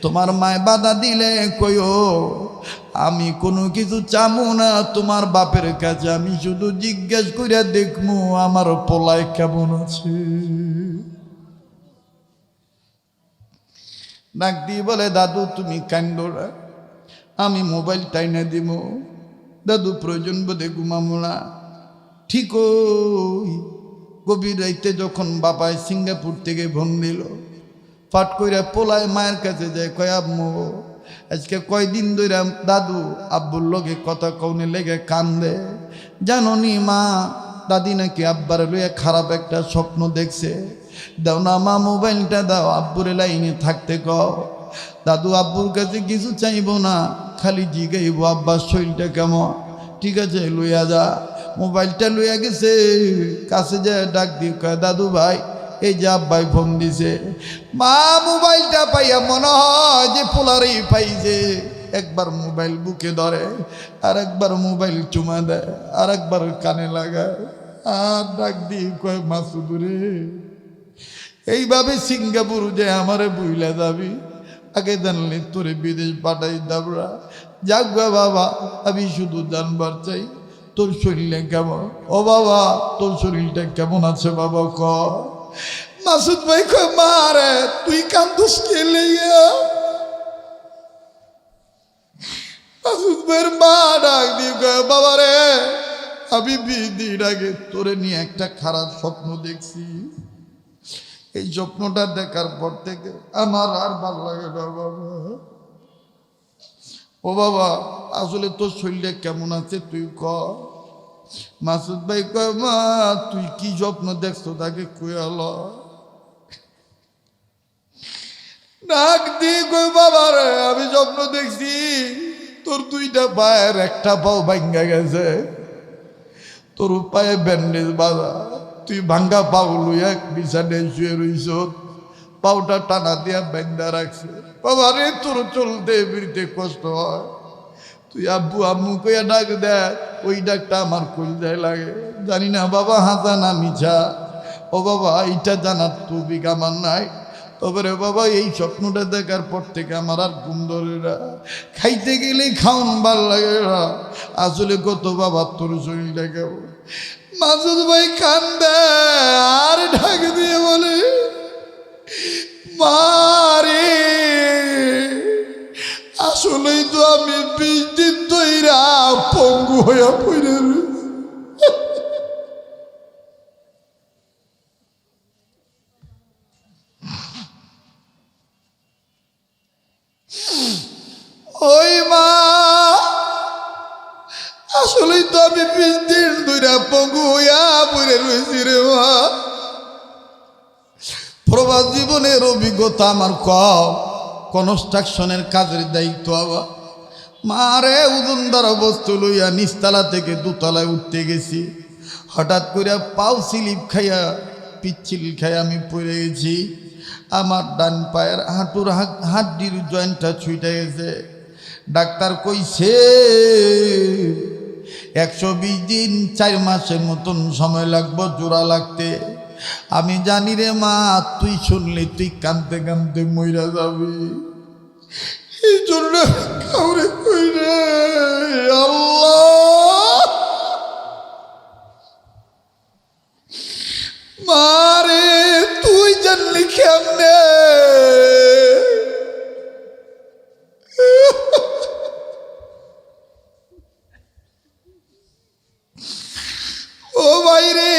তোমার মায় বাধা দিলে কইও আমি কোনো কিছু চামু না তোমার বাপের কাছে, আমি শুধু জিজ্ঞেস করিয়া দেখমু আমার পোলায় কেমন আছে। ডাক দিয়ে বলে, দাদু তুমি কান্দো না, আমি মোবাইল টাইনে দিব, দাদু প্রয়োজন বোধে ঘুমাবো না। ঠিক ওই গভীর রাইতে যখন বাবায় সিঙ্গাপুর থেকে ফোন দিল, ফাট কইরা পোলায় মায়ের কাছে যায়, কয় আম্মু আজকে কয়দিন ধরে দাদু আব্বুর লগে কথা কওনে লেগে কান্দে, জানো নি মা, দাদি নাকি আব্বার লইয়া খারাপ একটা স্বপ্ন দেখছে, দাও না মা মোবাইলটা দাও, আব্বুরে লাইনে থাকতে কও। দাদু আব্বুর কাছে কিছু চাইব না, খালি জিগাইব আব্বার শরীরটা কেমন, ঠিক আছে লইয়া যা। মোবাইলটা লইয়া গেছে, কাছে যায় ডাক দিয়ে কয়, দাদু ভাই এই যে আব্বাই ফোন দিছে। মা মোবাইলটা পাইয়া মনে হয় যে পোলারেই পাইছে, একবার মোবাইল বুকে ধরে, আর একবার মোবাইল চুমা দেয়, আর একবার কানে লাগায়, আর ডাক দিয়ে কয়, মাসুদুরে এইভাবে সিঙ্গাপুর যে আমারে বুইলা যাবি, আগে জানলে তোরে বিদেশ পাঠাই দাবরা। যাক বাবা, আমি শুধু জানবার চাই তোর শরীরটা কেমন। ও বাবা তোর শরীরটা কেমন আছে বাবা ক। মাসুদ ভাই কয়, মা রে তুই কান্দুস কে লইয়া? মাসুদ ভাইয়ের মা ডাক দিয়ে কয়, বাবা রে আমি 20 দিন আগে তোরে নিয়ে একটা খারাপ স্বপ্ন দেখছি, এই স্বপ্নটা দেখার পর থেকে আমার আর ভালো লাগে না বাবা। ও বাবা আসলে তোর শরীরটা কেমন আছে তুই ক। মাসুদ ভাই কয়, মা তুই কি স্বপ্ন দেখছো তাকে কয়াল। ডাক দিয়ে কই, বাবা রে আমি স্বপ্ন দেখছি তোর 2টা পায়ের একটা পাও ভাঙ্গা গেছে, তোর পায়ে ব্যান্ডেজ বাঁধা, তুই ভাঙ্গা পাও লইয়া বিছানায় শুয়ে রইছ, পাওটা টানা দিয়া ব্যান্ডা রাখছে। বাবা রে তোর চলতে ফিরতে কষ্ট হয়, তুই আব্বু আম্মু কইয়া ডাক দেয়, ওই ডাকটা আমার কলজায় লাগে, জানি না বাবা হাসা না মিছা। ও বাবা এইটা জানার তো বিক আমার নাই, তবে রে বাবা এই স্বপ্নটা দেখার পর থেকে আমার আর ঘুম ধরে না, খাইতে গেলে খাওন ভাল লাগে না। আসলে কত বাবা তোর শরীরটা কেমন। মাসুদ ভাই কান্দে আর ঢাক দিয়ে বলে, মারে আসলেই তো আমি 20 দিন ধইরা পঙ্গু হইয়া পড়ে রয়েছি। ওই মা আসলেই তো আমি 20 দিন ধইরা পঙ্গু হইয়া পড়ে রয়েছি রে মা। প্রবাস জীবনের অভিজ্ঞতা আমার কম, কনস্ট্রাকশনের কাজের দায়িত্ব আবার। মারে ওজনদার বস্তু লইয়া নিচতলা থেকে দোতলায় উঠতে গেছি, হঠাৎ করে পাও স্লিপ খাইয়া পিচ্ছিল খাইয়া আমি পড়ে গেছি। আমার ডান পায়ের হাঁটুর হাড্ডির জয়েন্টটা ছুটে গেছে। ডাক্তার কইছে 120 দিন 4 মাসের মতন সময় লাগবে জোড়া লাগতে। আমি জানি রে মা তুই শুনলি তুই কাঁদতে কাঁদতে মইরা যাবি, এই জন্য কাউরে কই রে। আল্লাহ মারে তুই জানলি কেমনে? ও ভাই রে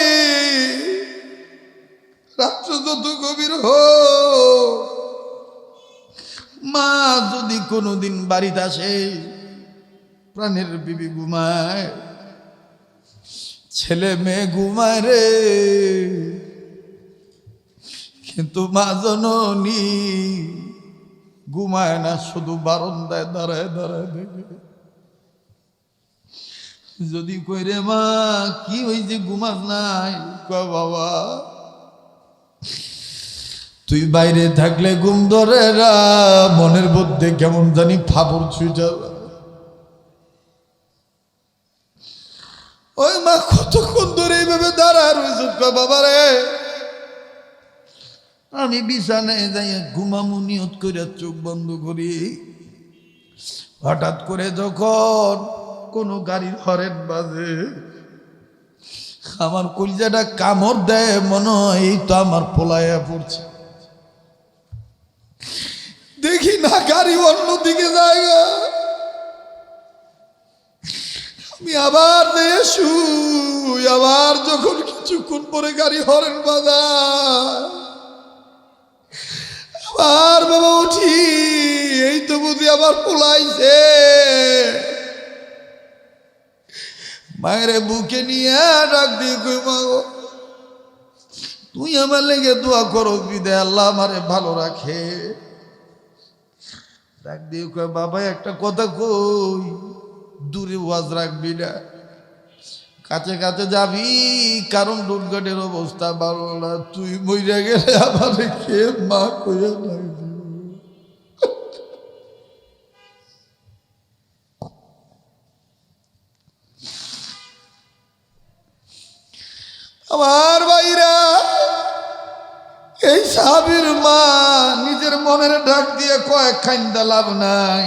রাত্র যত গভীর হোক, মা যদি কোনোদিন বাড়িতে আসে, প্রাণের বিবি ঘুমায়, ছেলে মেয়ে ঘুমায় রে, কিন্তু মা জননী ঘুমায় না, শুধু বারান্দায় দাঁড়ায় দাঁড়ায় দেখে। যদি কই রে মা কি হয়েছে ঘুমাস নাই, কয় বাবা তুই বাইরে থাকলে ঘুম ধরে না, মনের মধ্যে কেমন জানি ফাবর ছুঁয়ে। ওই মা কতক্ষণ ধরে এইভাবে দাঁড়ায় রয়েছে, বাবা রে আমি বিছানায় যাই ঘুমামু নিয়ত করে চোখ বন্ধ করি, হঠাৎ করে যখন কোনো গাড়ির হরেন বাজে, আমার কলিজাটা কামড় দেয়, মনে হয় এই তো আমার পোলাইয়া পড়ছে। দেখি না গাড়ি অন্যদিকে জায়গা, আমি আবার দিয়ে শুই। আবার যখন কিছুক্ষণ পরে গাড়ি হরেন বাজার, আবার বাবা উঠি, এই তো বুঝি আবার পোলাইছে। মায়ের বুকে নিয়ে ডাক দিয়ে কই, মা গো তুই আমার লেগে দোয়া করো, বিদায় আল্লাহ আমারে ভালো রাখে। ডাক দিয়ে কয়, বাবা একটা কথা কই, দূরে ওয়াজ রাখবি না, কাছে কাছে যাবি, কারণ দুর্ঘটের অবস্থা ভালো না। তুই মইরা গেলে আমারে কে মা কইয়া ডাক দিও। আমার ভাইরা, এই সাহাবীর মা নিজের মনের ডাক দিয়ে কয়, খাইন্দা লাভ নাই,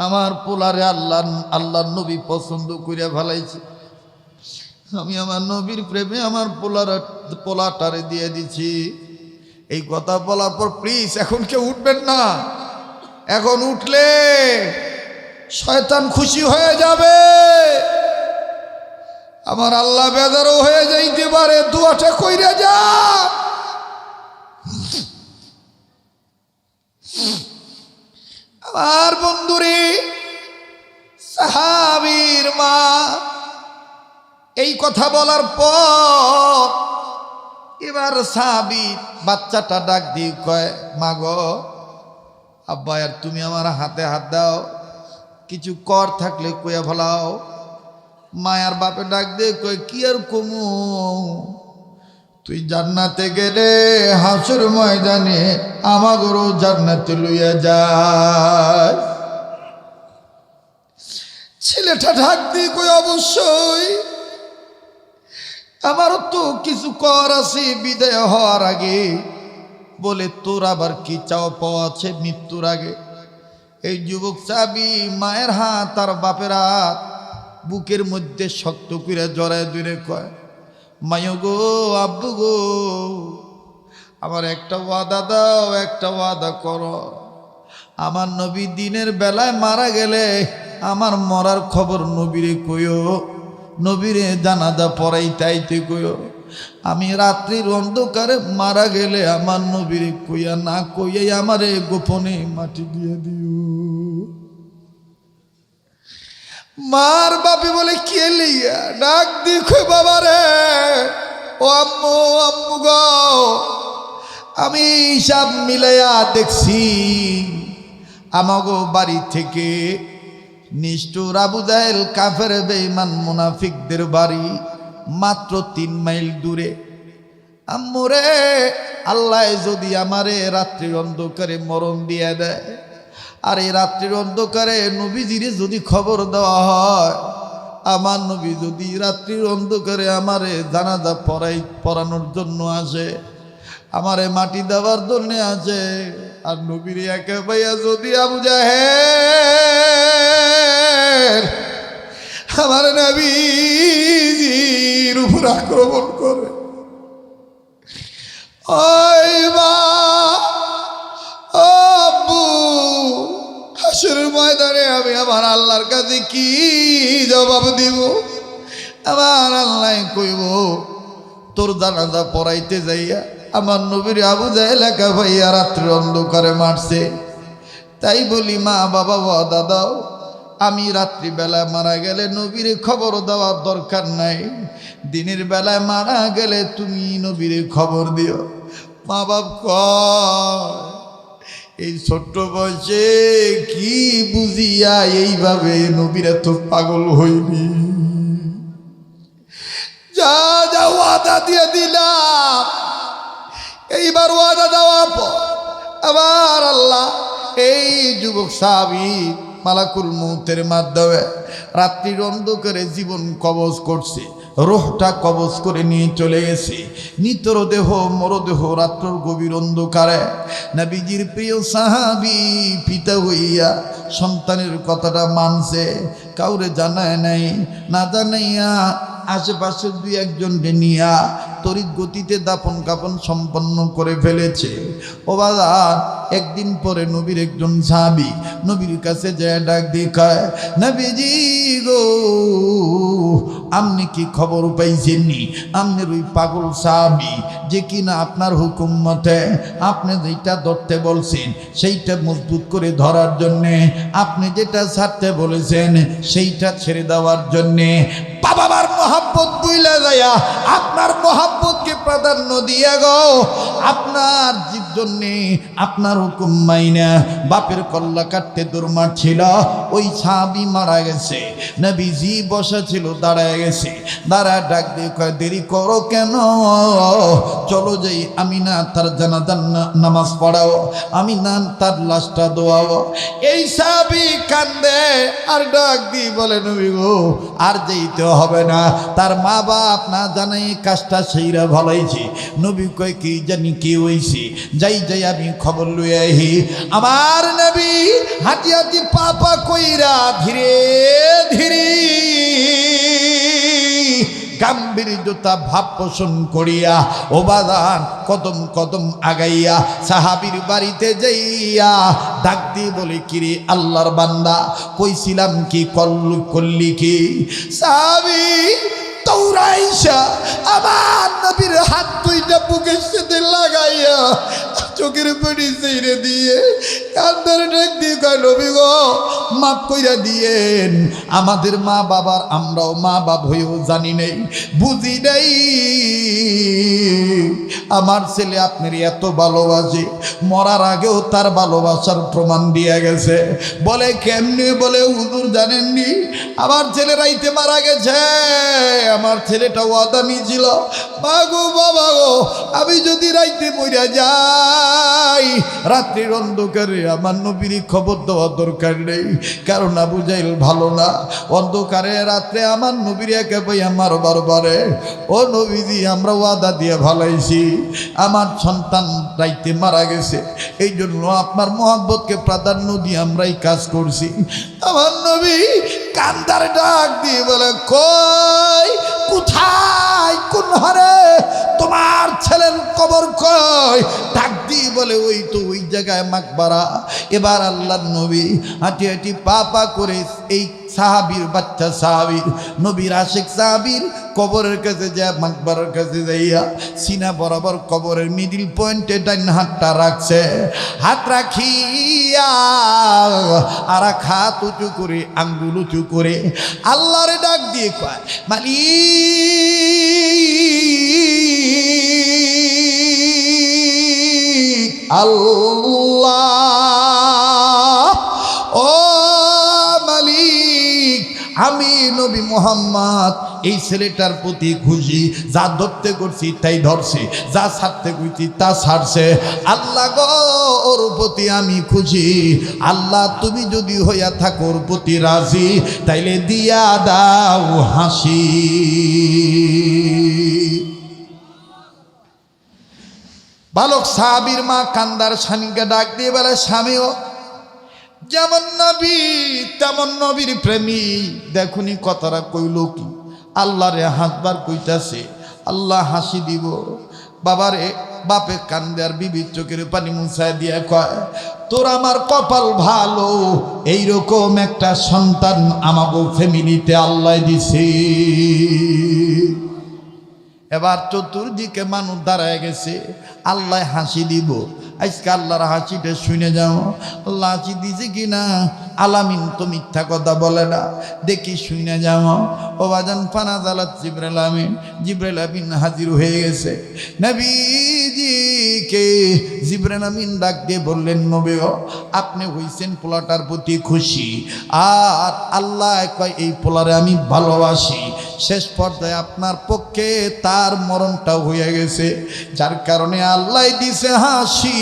আমার পোলারে আল্লাহর নবী পছন্দ করিয়া ফেলাইছে। আমি আমার নবীর প্রেমে আমার পোলাটারে দিয়ে দিছি। এই কথা বলার পর প্লিজ এখন কেউ উঠবেন না। এখন উঠলে শয়তান খুশি হয়ে যাবে, আমার আল্লাহ বেজারও হয়ে যাইতে পারে। দোয়াটা কইরা যা। আমার বন্ধুরে, সাহাবীর মা এই কথা বলার পর এবার সাহাবী বাচ্চাটা ডাক দিয়ে কয়, মা গো, আব্বা আর তুমি আমার হাতে হাত দাও, কিছু কর থাকলে কইয়া ফেলাও। মায়ার বাপে ডাক দিয়ে কয়, কি আর কমু, তুই জান্নাতে গেলে হাসর ময়দানে আমাগরও জান্নাতে লইয়া যায়। ছেলেটা ডাক দিয়ে কই, অবশ্যই, আমারও তো কিছু কর আছে বিদায় হওয়ার আগে। বলে, তোর আবার কি চাও পাওয়া আছে মৃত্যুর আগে? এই যুবক চাবি মায়ের হাত আর বাপের হাত বুকের মধ্যে শক্ত করে জড়ায় দূরে কয়, মায়ো গো, আব্বু গো, আমার একটা ওয়াদা দাও, একটা ওয়াদা করো। আমার নবী দিনের বেলায় মারা গেলে আমার মরার খবর নবীরে কইও, নবীরে জানাজা পড়াইতে কইও। আমি রাত্রির অন্ধকারে মারা গেলে আমার নবীরে কইয়া না কইয়াই আমারে গোপনে মাটি দিয়ে দিও। মার বাপি বলে, কে লিয়া? ডাক দেখো বাবা রে, ও আম্মু, আম্মু গো, আমি হিসাব মিলাইয়া দেখছি, আমাগো বাড়ি থেকে নিষ্ঠুর আবু জাহেল, কাফের বেঈমান মুনাফিকদের বাড়ি মাত্র 3 মাইল দূরে। আম্মুরে, আল্লাহ যদি আমারে রাত্রির অন্ধকারে মরণ দিয়ে দেয়, আর এই রাত্রির অন্ধকারে নবীজিরে যদি খবর দেওয়া হয়, আমার নবী যদি রাত্রির অন্ধকারে আমারে জানাজা পড়ানোর জন্য আসে, আমারে মাটি দেওয়ার জন্য আসে, আর নবীর একে ভাইয়া যদি আবু জাহেল আমার নবীজির উপর আক্রমণ করে, ওই মা, আব্বু, হাসরের ময়দানে আমি আমার আল্লাহর কাছে কি জবাব দিব? আমার আল্লাহ কইব, তোর জানাজা পড়াইতে যাইয়া আমার নবীর আবু জাহেল একা ভাইয়া রাত্রে অন্ধকারে মারছে। তাই বলি, মা বাবা ওয়াদা দাও, আমি রাত্রিবেলায় মারা গেলে নবীরে খবর দেওয়ার দরকার নাই, দিনের বেলায় মারা গেলে তুমি নবীরে খবর দিও। মা বাপ কয়, এই ছোট্ট বয়সে কি বুঝিয়া এইভাবে নবীরা তো পাগল হইনি। যা যা ওয়াদা দিয়ে দিলাম, এইবার ওয়াদা দেওয়া পর আবার আল্লাহ এই যুবক সাহাবী মালাকুল মউতের মাধ্যমে রাত্রির অন্ধকারে জীবন কবজ করছে, রোহটা কবজ করে নিয়ে চলে গেছে। নিতর দেহ মরদেহ রাত্র গভীর অন্ধকারে নবীজির প্রিয় সাহাবী পিতা হইয়া সন্তানের কথাটা মানছে, কাউরে জানায় নাই, না জানাইয়া আশেপাশে দুই একজনকে নিয়া তড়িৎ গতিতে দাফন কাফন সম্পন্ন করে ফেলেছে। ও বাজার একদিন পরে নবীর একজন সাহাবী নবীর কাছে যায় ডাক দিয়ে কয়, নবীজি গো, আপনি কি খবর পাইছেননি? আপনার ওই পাগল সাহাবী যে কিনা আপনার হুকুম মতে আপনি যেটা ধরতে বলছেন সেইটা মজবুত করে ধরার জন্যে, আপনি যেটা ছাড়তে বলেছেন সেইটা ছেড়ে দেওয়ার জন্যে বাবার মহাব্বত বুইলা যায়া আপনার মহাব্বতকে প্রাধান্য দিয়া গো আপনার জীব জন্যে আপনার হুকুম মাইনা বাপের কল্লা কাটতে দৌড় ছিল। ওই সাহাবী মারা গেছে, নবীজি বসা ছিল দাঁড়ায় গেছে, দাঁড়ায় ডাক দিয়ে কয়, দেরি করো কেন? চলো যাই, আমি না তার জানাজার নামাজ পড়াও, আমি না তার লাশটা দোয়াও। এই সাহাবী কান্দে আর ডাক দিয়ে বলে, নবী গো আর যেতে হবে না, তার মা বাপ না জানাই কাজটা সেইরা ভালাইছে। নবী কয়, কি জানি কি হইছে, যাই যাই আমি খবর লই আহি। আমার নবী হাঁটি হাঁটি পা পা কইরা ধীরে ধীরে গাম্ভীর্যতা ভাব পোষণ করিয়া ও বাদান কদম কদম আগাইয়া সাহাবীর বাড়িতে যাইয়া ডাক দিয়ে বলে, কিরে আল্লাহর বান্দা, কইছিলাম কি করলি কি? সাহাবী দৌড়াইসা আমার নবীর হাত দুইটা বুকের সাথে লাগাইয়া চোখের পানি ছেড়ে দিয়ে কান্দার ডাক দিয়ে কয়, নবী গো মাফ কইরা দিয়েন, আমাদের মা বাবার আমরাও মা বাপ হয়েও জানি নাই, বুঝি নাই আমার ছেলে আপনার এত ভালোবাসে, মরার আগেও তার ভালোবাসার প্রমাণ দিয়ে গেছে। বলে কেমনি? বলে হুজুর জানেননি, আমার ছেলে রাইতে মারা গেছে, আমার ছেলেটা ওয়াদা নিয়েছিল, বাগো বাবা গো আমি যদি রাইতে মইরা যাই রাত্রির অন্ধকারে আমার নবীর খবর দেওয়া দরকার নেই, কারণ আবু জাহেল ভালো না, অন্ধকারে রাত্রে আমার নবীর একে ভাই আমার বারবারে। ও নবীজি আমরা ওয়াদা দিয়ে ভালাইছি, আমার সন্তান রাইতে মারা গেছে, এই জন্য আপনার মহব্বতকে প্রাধান্য দিয়ে আমরাই কাজ করছি। আমার নবী কান্দার ডাক দিয়ে বলে, কই কোথায় কোন হারে তোমার ছেলের কবর কই? ডাক দিয়ে বলে, ওই তো ওই জায়গায় মাকবারা। এবার আল্লাহর নবী হাঁটি হাঁটি পা পা করে এই সাহাবীর বাচ্চা সাহাবীর নবীর আশিক সাহাবীর কবরের কাছে যায়, মাকবারের কাছে যাইয়া সিনা বরাবর কবরের মিডিল পয়েন্টে ডাইন হাতটা রাখছে, হাত রাখিয়া আর হাত উঁচু করে আঙ্গুল উঁচু করে আল্লাহরে ডাক দিয়ে কয়, মালিক আল্লাহ, ও মালিক, আমি নবী মুহাম্মদ এই ছেলেটার প্রতি খুশি, যা ধরতে করছি তাই ধরছে, যা ছাড়তে করছি তা ছাড়ছে, আল্লাহ গো ওর প্রতি আমি খুশি, আল্লাহ তুমি যদি হইয়া থাকো ওর প্রতি রাজি তাইলে দিয়া দাও হাসি। বালক সাহাবীর মা কান্দার স্বামীকে ডাক দিয়ে বলে, স্বামীও যেমন নবী তেমন নবীর প্রেমী, দেখুনি কথাটা কইল কি, আল্লাহরে হাসবার কইতাছে, আল্লাহ হাসি দিব। বাবারে বাপে কান্দে আর বিবির চোখের পানি মুছায় দিয়া কয়, তোর আমার কপাল ভালো, এইরকম একটা সন্তান আমাগো ফ্যামিলিতে আল্লাহ দিছে। এবার চতুর্দিকে মানুষ দাঁড়ায় গেছে, আল্লাহ হাসি দিব। আজকে আল্লাহর হাসিটা শুনে যাও, আল্লাহ হাসি দিছে কিনা, আলামিন তো মিথ্যা কথা বলে না, দেখি শুনে যাও। ও বাজান ফানা জালাত জিবরাইল আমিন, জিবরাইল আমিন হাজির হয়ে গেছে। নবীজিকে জিবরাইল আমিন ডাক দিয়ে বললেন, নবী আপনি হইছেন পোলাটার প্রতি খুশি, আর আল্লাহ কয় এই পোলারে আমি ভালোবাসি। শেষ পর্যায়ে আপনার পক্ষে তার মরণটা হয়ে গেছে, যার কারণে আল্লাহ দিছে হাসি,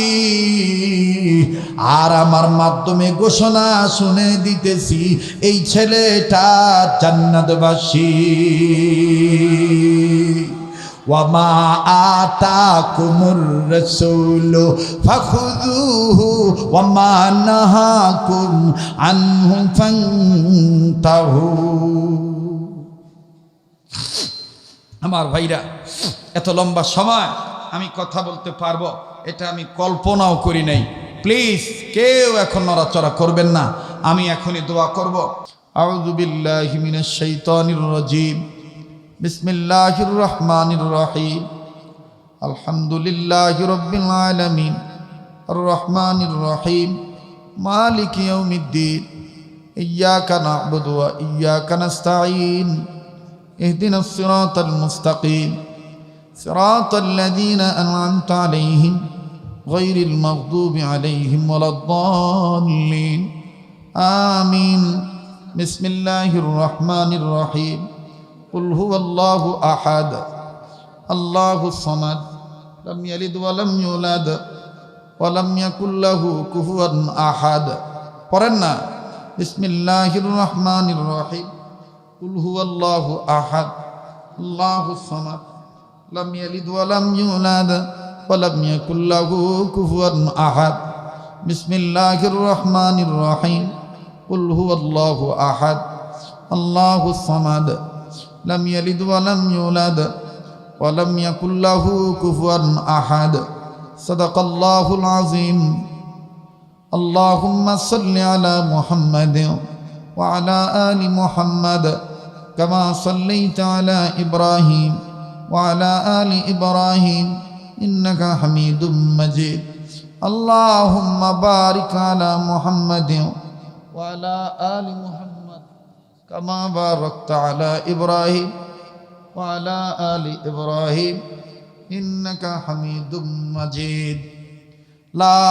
আর আমার মাধ্যমে ঘোষণা শুনে দিতেছি এই ছেলেটা জান্নাতবাসী। ওয়ামা আতাকুমুর রাসূলু ফাখুযুহু ওয়ামা নাহাকুম আনহু ফান্তাহু। আমার ভাইরা, এত লম্বা সময় আমি কথা বলতে পারবো এটা আমি কল্পনাও করি নাই। প্লিজ কেউ এখন নড়াচড়া করবেন না, আমি এখনই দোয়া করব। আউযু বিল্লাহি মিনাশ শাইতানির রাজীম। বিসমিল্লাহির রহমানির রহিম। আলহামদুলিল্লাহি রাব্বিল আলামিন আর রহমানির রহিম মালিকি ইয়াউমিদ্দিন ইয়্যাকা না'বুদু ওয়া ইয়্যাকা নাস্তাঈন ইহদিনাস সিরাতাল মুস্তাকিম সিরাতাল লাযীনা আন'আমতা আলাইহিম গায়রিল মাগদুবি আলাইহিম ওয়ালাদ-দাল্লিন আমিন। বিসমিল্লাহির রহমানির রহিম। কুল হুয়াল্লাহু আহাদ আল্লাহুস সামাদ লাম ইয়ালিদ ওয়া লাম ইউলাদ ওয়া লাম ইয়াকুল লাহু কুফুয়ান আহাদ। পড়েন না, বিসমিল্লাহির রহমানির রহিম। কুল হুয়াল্লাহু আহাদ আল্লাহুস সামাদ লাম ইয়ালিদ ওয়া লাম ইউলাদ ওয়া লাম ইয়াকুল লাহু কুফুয়ান আহাদ। বিসমিল্লাহির রহমানির রহিম। কুল হুয়াল্লাহু আহাদ আল্লাহুস সামাদ লাম ইয়ালিদ ওয়া লাম ইউলাদ ওয়া লাম ইয়াকুল লাহু কুফুয়ান আহাদ। সাদাকাল্লাহুল আযীম। আল্লাহুম্মা সাল্লি আলা মুহাম্মাদ ওয়া আলা আলি মুহাম্মাদ কামা সাল্লাইতা আলা ইব্রাহিম ওয়া আলা আলি ইব্রাহিম ইন্নাকা হামিদুম মাজিদ। আল্লাহুম্মা বারিক আলা মুহাম্মাদ ওয়া আলা আলি মুহাম্মাদ কামা বারাকতা আলা ইব্রাহিম ওয়া আলা আলি ইব্রাহিম ইন্নাকা হামিদুম মাজিদ। লা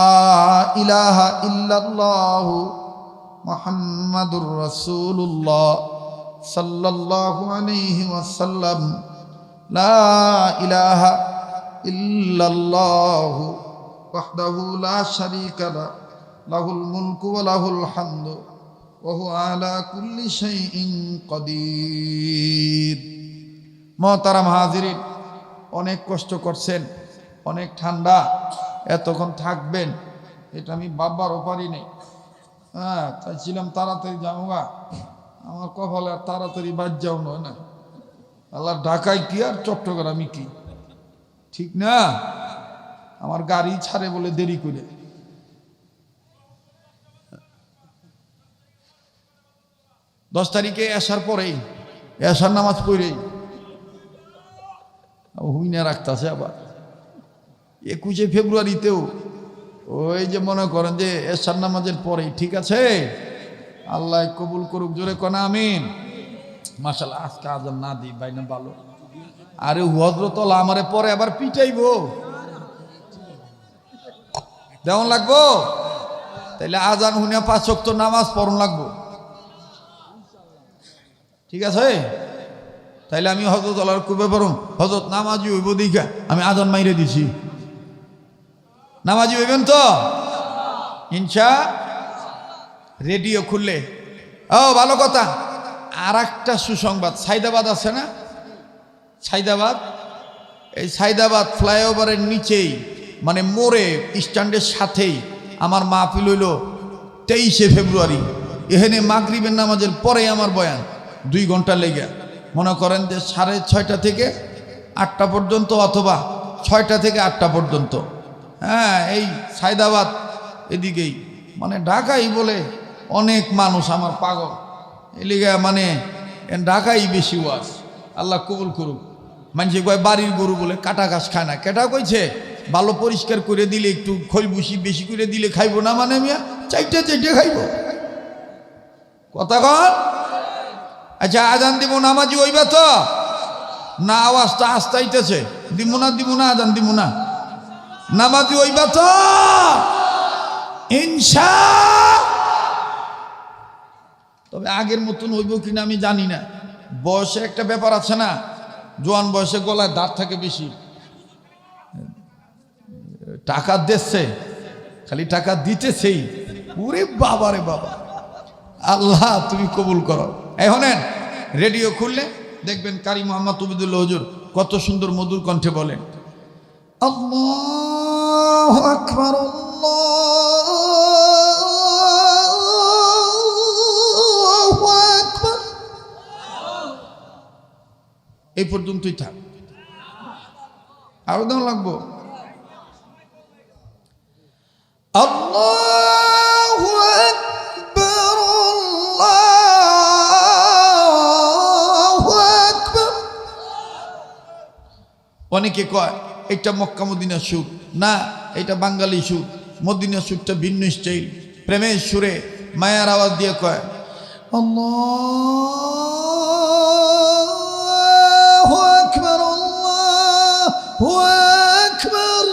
ইলাহা ইল্লাল্লাহ মুহাম্মাদুর রাসূলুল্লাহ সাল্লাল্লাহু আলাইহি ওয়াসাল্লাম। লা ইলাহা ইল্লাল্লাহ ওয়াহদাহু লা শারীকা লাহু লাহুল মুলকু ওয়া লাহুল হামদু ওয়া হুয়া আলা কুল্লি শাইইন কাদির। মুহতারাম হাজিরিন, অনেক কষ্ট করছেন, অনেক ঠান্ডা, এতক্ষণ থাকবেন এটা আমি বাবারও পারি নাই। হ্যাঁ, চাইছিলাম তাড়াতাড়ি যাওয়া, আমার কপালে আর তাড়াতাড়ি বাদ যাও নয় না। আল্লাহ, ঢাকায় কি আর চট্টগ্রামে কি, ঠিক না? আমার গাড়ি ছাড়ে বলে দেরি করে। দশ তারিখে আসার পরেই এশার নামাজ পড়েই হুইনা রাখতেছে। আবার 21শে ফেব্রুয়ারিতেও ওই যে মনে করেন যে এশার নামাজের পরেই, ঠিক আছে? আল্লাহ কবুল করুক, জোরে কোন আমিন। মাশাআল্লাহ, আজকে আজান না দিই ভাই না ভালো। আরে হযরতলা আমারে পরে আবার পিটাইবো, দেওয়ান লাগবো, তাইলে আজান হুনিয়া 5 ওয়াক্ত নামাজ পড়ন লাগবো, ঠিক আছে? তাইলে আমি হযরত আল্লাহর কবে পড়ম, হযরত নামাজি হইব দিঘা আমি আজান মাইরে দিছি। নামাজি হইবেন তো ইনশা। রেডিও খুললে ও ভালো কথা। আর একটা সুসংবাদ, সাইদাবাদ আছে না, সাইদাবাদ, এই সাইদাবাদ ফ্লাইওভারের নিচেই মানে মোড়ে স্ট্যান্ডের সাথেই আমার মাহফিল হইল 23শে ফেব্রুয়ারি। এখানে মাগরিবের নামাজের পরে আমার বয়ান 2 ঘন্টা লেগে, মনে করেন যে 6:30 থেকে 8টা পর্যন্ত অথবা 6টা থেকে 8টা পর্যন্ত। হ্যাঁ, এই সাইদাবাদ এদিকেই, মানে ঢাকাই বলে অনেক মানুষ আমার পাগল এলিগা, মানে ঢাকাই বেশি ওয়াজ। আল্লাহ কবুল করুক। মানুষে কয় বাড়ির গরু বলে কাটা ঘাস খায় না, কেটা কইছে? ভালো পরিষ্কার করে দিলে, একটু খৈল ভুসি বেশি করে দিলে খাইবো না, মানে মিয়া চাইটে খাইব, কথা কন? আচ্ছা, আজান দিব, নামাজি হইবা তো না? আওয়াজটা আস্তে আইতেছে, দিব না আজান দিব না, নামাজি হইবা তো ইনশা। তবে আগের মতন হইব কিনা আমি জানি না, বয়সে একটা ব্যাপার আছে না, জোয়ান বয়সে গলায় দাঁত থাকে বেশি, টাকা দিচ্ছে, খালি টাকা দিতেছেই। ওরে বাবা রে বাবা, আল্লাহ তুমি কবুল করো। এখন রেডিও খুললে দেখবেন কারি মোহাম্মদ উবিদুল্লাহ হুজুর কত সুন্দর মধুর কণ্ঠে বলেন, আল্লাহু আকবার, আল্লাহু আকবার। এই পর্যন্তই থাক। আরো দাম লাগবো। আল্লাহু আকবার, আল্লাহু আকবার। অনেকে কয় এটা মক্কা মদিনার সুর, না এটা বাঙালি সুর। মদিনার সুরটা ভিন্ন স্টাইল, প্রেমের সুরে মায়ার আওয়াজ দিয়ে কয় আল্লাহু আকবার, আল্লাহু আকবার।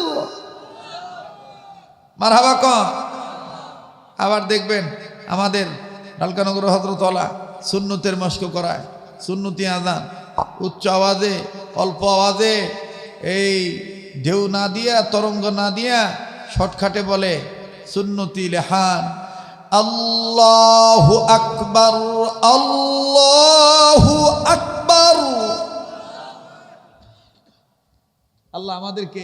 মারহাবা কন। আবার দেখবেন আমাদের ডালকানগর হযরতওয়ালা সুন্নতের মস্ক করায়, সুন্নতি আযান উচ্চ আওয়াজে অল্প আওয়াজে, এই ঢেউ না দিয়া তরঙ্গ না দিয়া শর্টকাটে বলে সুন্নতি লেহান আল্লাহু আকবার, আল্লাহু আকবার। আল্লাহ আমাদেরকে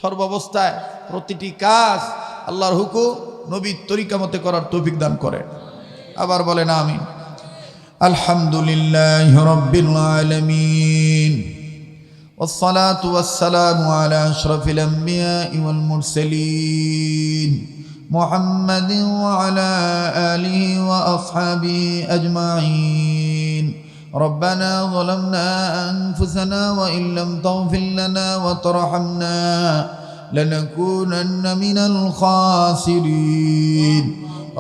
সর্বাবস্থায় প্রতিটি কাজ আল্লাহর হুকুম নবীর তরিকা মতে করার তৌফিক দান করে। আবার বলেন আমিন। আলহামদুলিল্লাহি রাব্বিল আলামিন, والصلاة والسلام على أشرف الأنبياء والمرسلين محمد وعلى آله وأصحابه أجمعين. ربنا ظلمنا أنفسنا وإن لم تغفر لنا وترحمنا لنكونن من الخاسرين.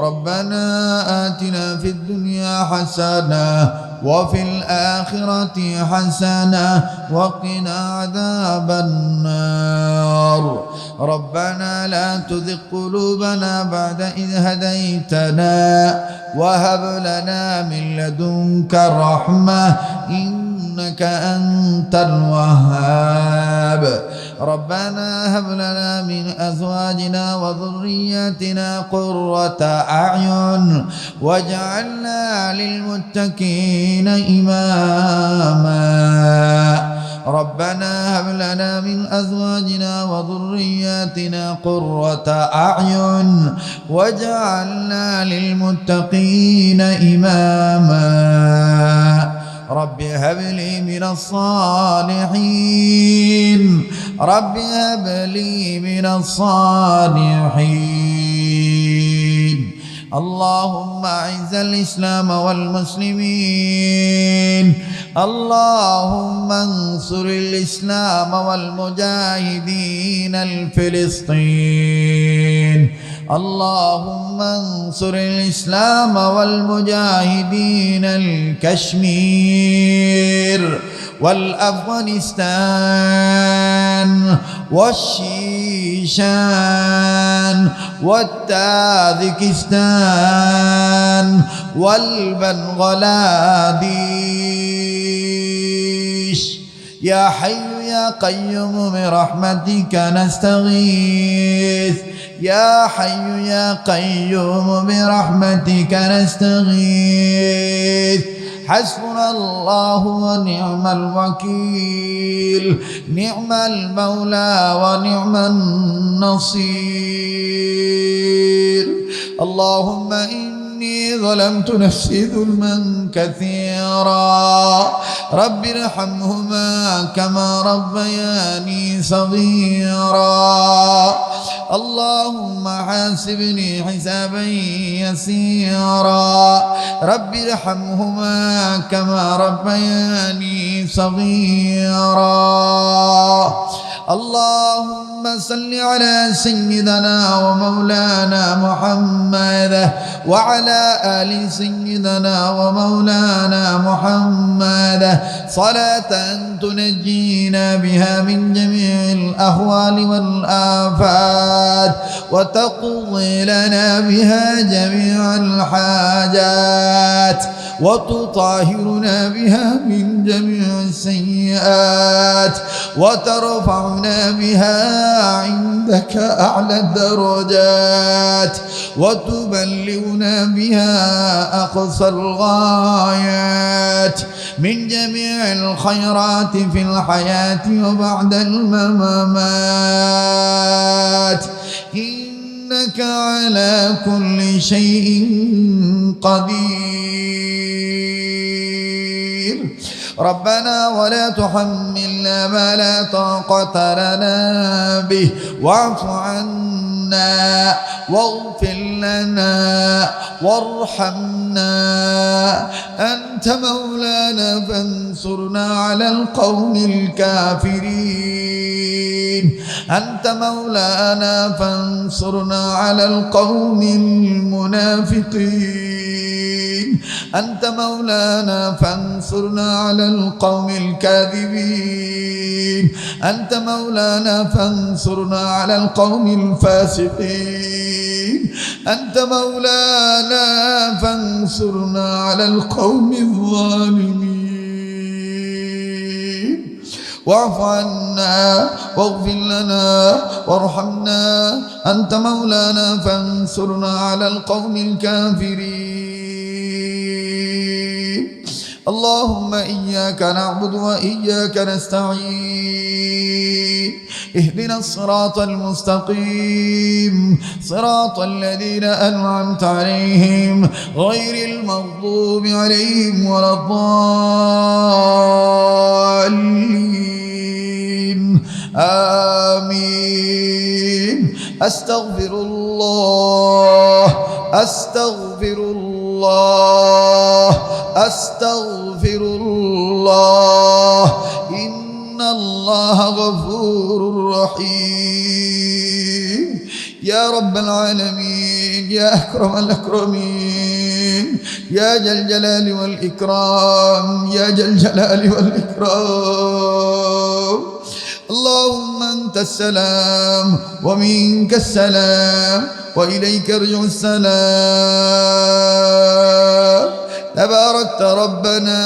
ربنا آتنا في الدنيا حسنة وفي الآخرة حسنة وقنا عذاب النار. ربنا لا تزغ قلوبنا بعد إذ هديتنا وهب لنا من لدنك رحمة إنك أنت الوهاب. ربنا هب لنا من أزواجنا وذرياتنا قرة أعين واجعلنا للمتقين إماما. ربنا هب لنا من أزواجنا وذرياتنا قرة أعين واجعلنا للمتقين إماما. رب هب لي من الصالحين، رب هب لي من الصالحين. اللهم أعز الإسلام والمسلمين، اللهم انصر الإسلام والمجاهدين الفلسطين، اللهم انصر الإسلام والمجاهدين الكشمير والأفغانستان والشيشان والتاجكستان والبنغلاديش. يا حي يا قيوم برحمتك نستغيث، يا حي يا قيوم برحمتك نستغيث. حسبنا الله ونعم الوكيل، نعم المولى ونعم النصير. اللهم إني ظلمت نفسي ظلما كثيرا، رب ارحمهما كما ربياني صغيرا. اللهم حاسبني حسابا يسيرا، رب ارحمهما كما ربياني صغيرا. اللهم صل على سيدنا ومولانا محمد وعلى آل سيدنا ومولانا محمد صلاة تنجينا بها من جميع الأهوال والآفات وتقضي لنا بها جميع الحاجات وتطهرنا بها من جميع السيئات وترفعنا بها عندك أعلى الدرجات وتبلغنا بها أقصى الغايات من جميع الخيرات في الحياة وبعد الممات. إنك على كل شيء قدير. ربنا ولا تحملنا علينا ما لا طاقة لنا به واعف عنا واغفر لنا وارحمنا أنت مولانا فانصرنا على القوم الكافرين أنت مولانا فانصرنا على القوم المنافقين أنت مولانا فانصرنا على القوم الكاذبين أنت مولانا فانصرنا على القوم الفاسقين أنت مولانا فانصرنا على القوم الظالمين واعف عنا واغفر لنا وارحمنا أنت مولانا فانصرنا على القوم الكافرين اللهم إياك نعبد وإياك نستعين اهدنا الصراط المستقيم صراط الذين أنعمت عليهم غير المغضوب عليهم ولا الضالين آمين أستغفر الله أستغفر الله أستغفر الله إن الله غفور رحيم يا رب العالمين يا أكرم الأكرمين يا ذا الجلال والإكرام يا ذا الجلال والإكرام اللهم أنت السلام ومنك السلام وإليك يرجع السلام تباركت ربنا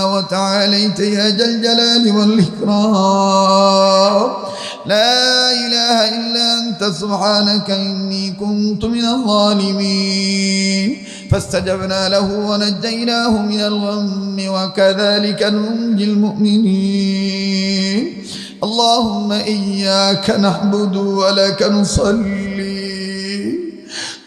وتعاليت يا ذا الجلال والإكرام لا إله إلا أنت سبحانك إني كنت من الظالمين فاستجبنا له ونجيناه من الغم وكذلك ننجي المؤمنين اللهم إياك نعبد ولك نصلي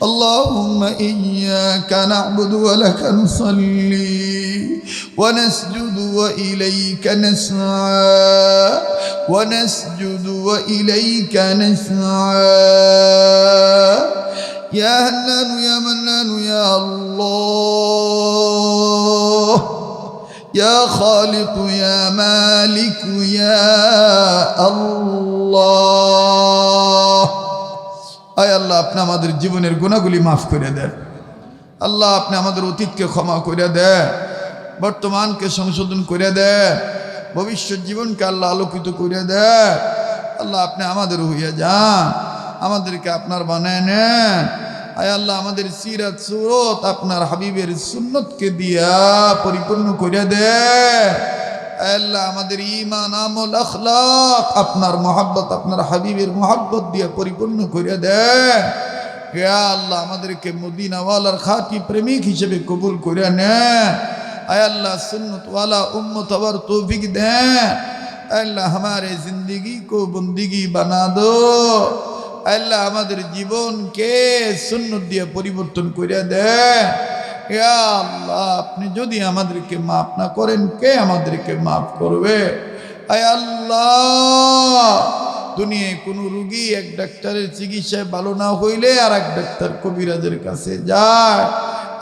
اللهم إياك نعبد ولك نصلي ونسجد وإليك نسعى ونسجد وإليك نسعى يا هنان يا منان يا الله يا خالق يا مالك يا الله আয় আল্লাহ আপনি আমাদের জীবনের গুনাহগুলি মাফ করে দেন আল্লাহ আপনি আমাদের অতীতকে ক্ষমা করে দেন বর্তমানকে সংশোধন করে দেন ভবিষ্যৎ জীবনকে আল্লাহ আলোকিত করে দেন আল্লাহ আপনি আমাদের হইয়া যান আমাদেরকে আপনার বানায় নেন আয় আল্লাহ আমাদের সিরাত সুরত আপনার হাবিবের সুন্নতকে দিয়া পরিপূর্ণ করে দেন আল্লাহ আমাদের ঈমান আমল আখলাক আপনার মহব্বত আপনার হাবিবের মহব্বত দিয়ে পরিপূর্ণ করে দেন ইয়া আল্লাহ আমাদেরকে মদিনাওয়ালার খাঁটি প্রেমিক হিসেবে কবুল করে নেন আয় আল্লাহ सुन्नत वाला उम्मत और तौफीक दें अल्लाह हमारे जिंदगी को बंदगी बना दो अल्लाह हमारे जीवन के सुन्नत दिए परिवर्तन করে দেন ইয়া আল্লাহ আপনি যদি আমাদেরকে maaf না করেন কে আমাদেরকে maaf করবে আয় আল্লাহ দুনিয়ায় কোনো রোগী এক ডাক্তারের চিকিৎসায় ভালো না হইলে আরেক ডাক্তার কবিরাজের কাছে যায়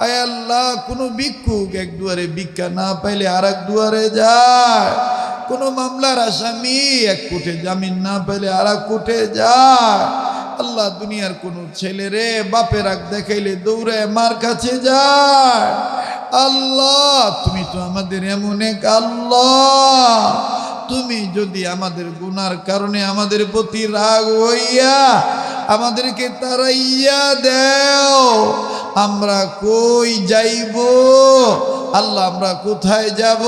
আয় আল্লাহ কোনো ভিক্ষুক এক দুয়ারে ভিক্ষা না পাইলে আরেক দুয়ারে যায় কোনো মামলার আসামি এক কোর্টে জামিন না পাইলে আরেক কোর্টে যায় আল্লাহ দুনিয়ার কোনো ছেলেরে বাপের আগ দেখাইলে দৌড়ে মার কাছে যায় আল্লাহ তুমি তো আমাদের এমন এক আল্লাহ তুমি যদি আমাদের গুনার কারণে আমাদের প্রতি রাগ হইয়া আমাদেরকে তাড়াইয়া দেও আমরা কই যাইব আল্লাহ আমরা কোথায় যাব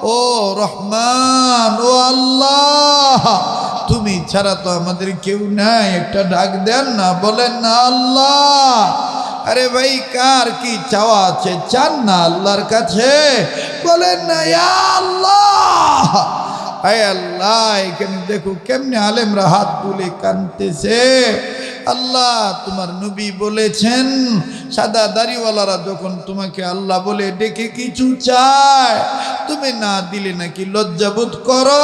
ও রহমান ও আল্লাহ তুমি ছাড়া তো আমাদের কেউ নাই একটা ডাক দেন না বলেন না আল্লাহ আরে ভাই কার কি চাওয়া আছে চান না আল্লাহর কাছে বলেন না ইয়া আল্লাহ আয় আল্লাহ এখানে দেখো কেমনে আলেমরা হাত তুলে কাঁদতেছে আল্লাহ তোমার নবী বলেছেন সাদা দাড়িওয়ালারা যখন তোমাকে আল্লাহ বলে ডেকে কিছু চায় তুমি না দিলে নাকি লজ্জাবোধ করো?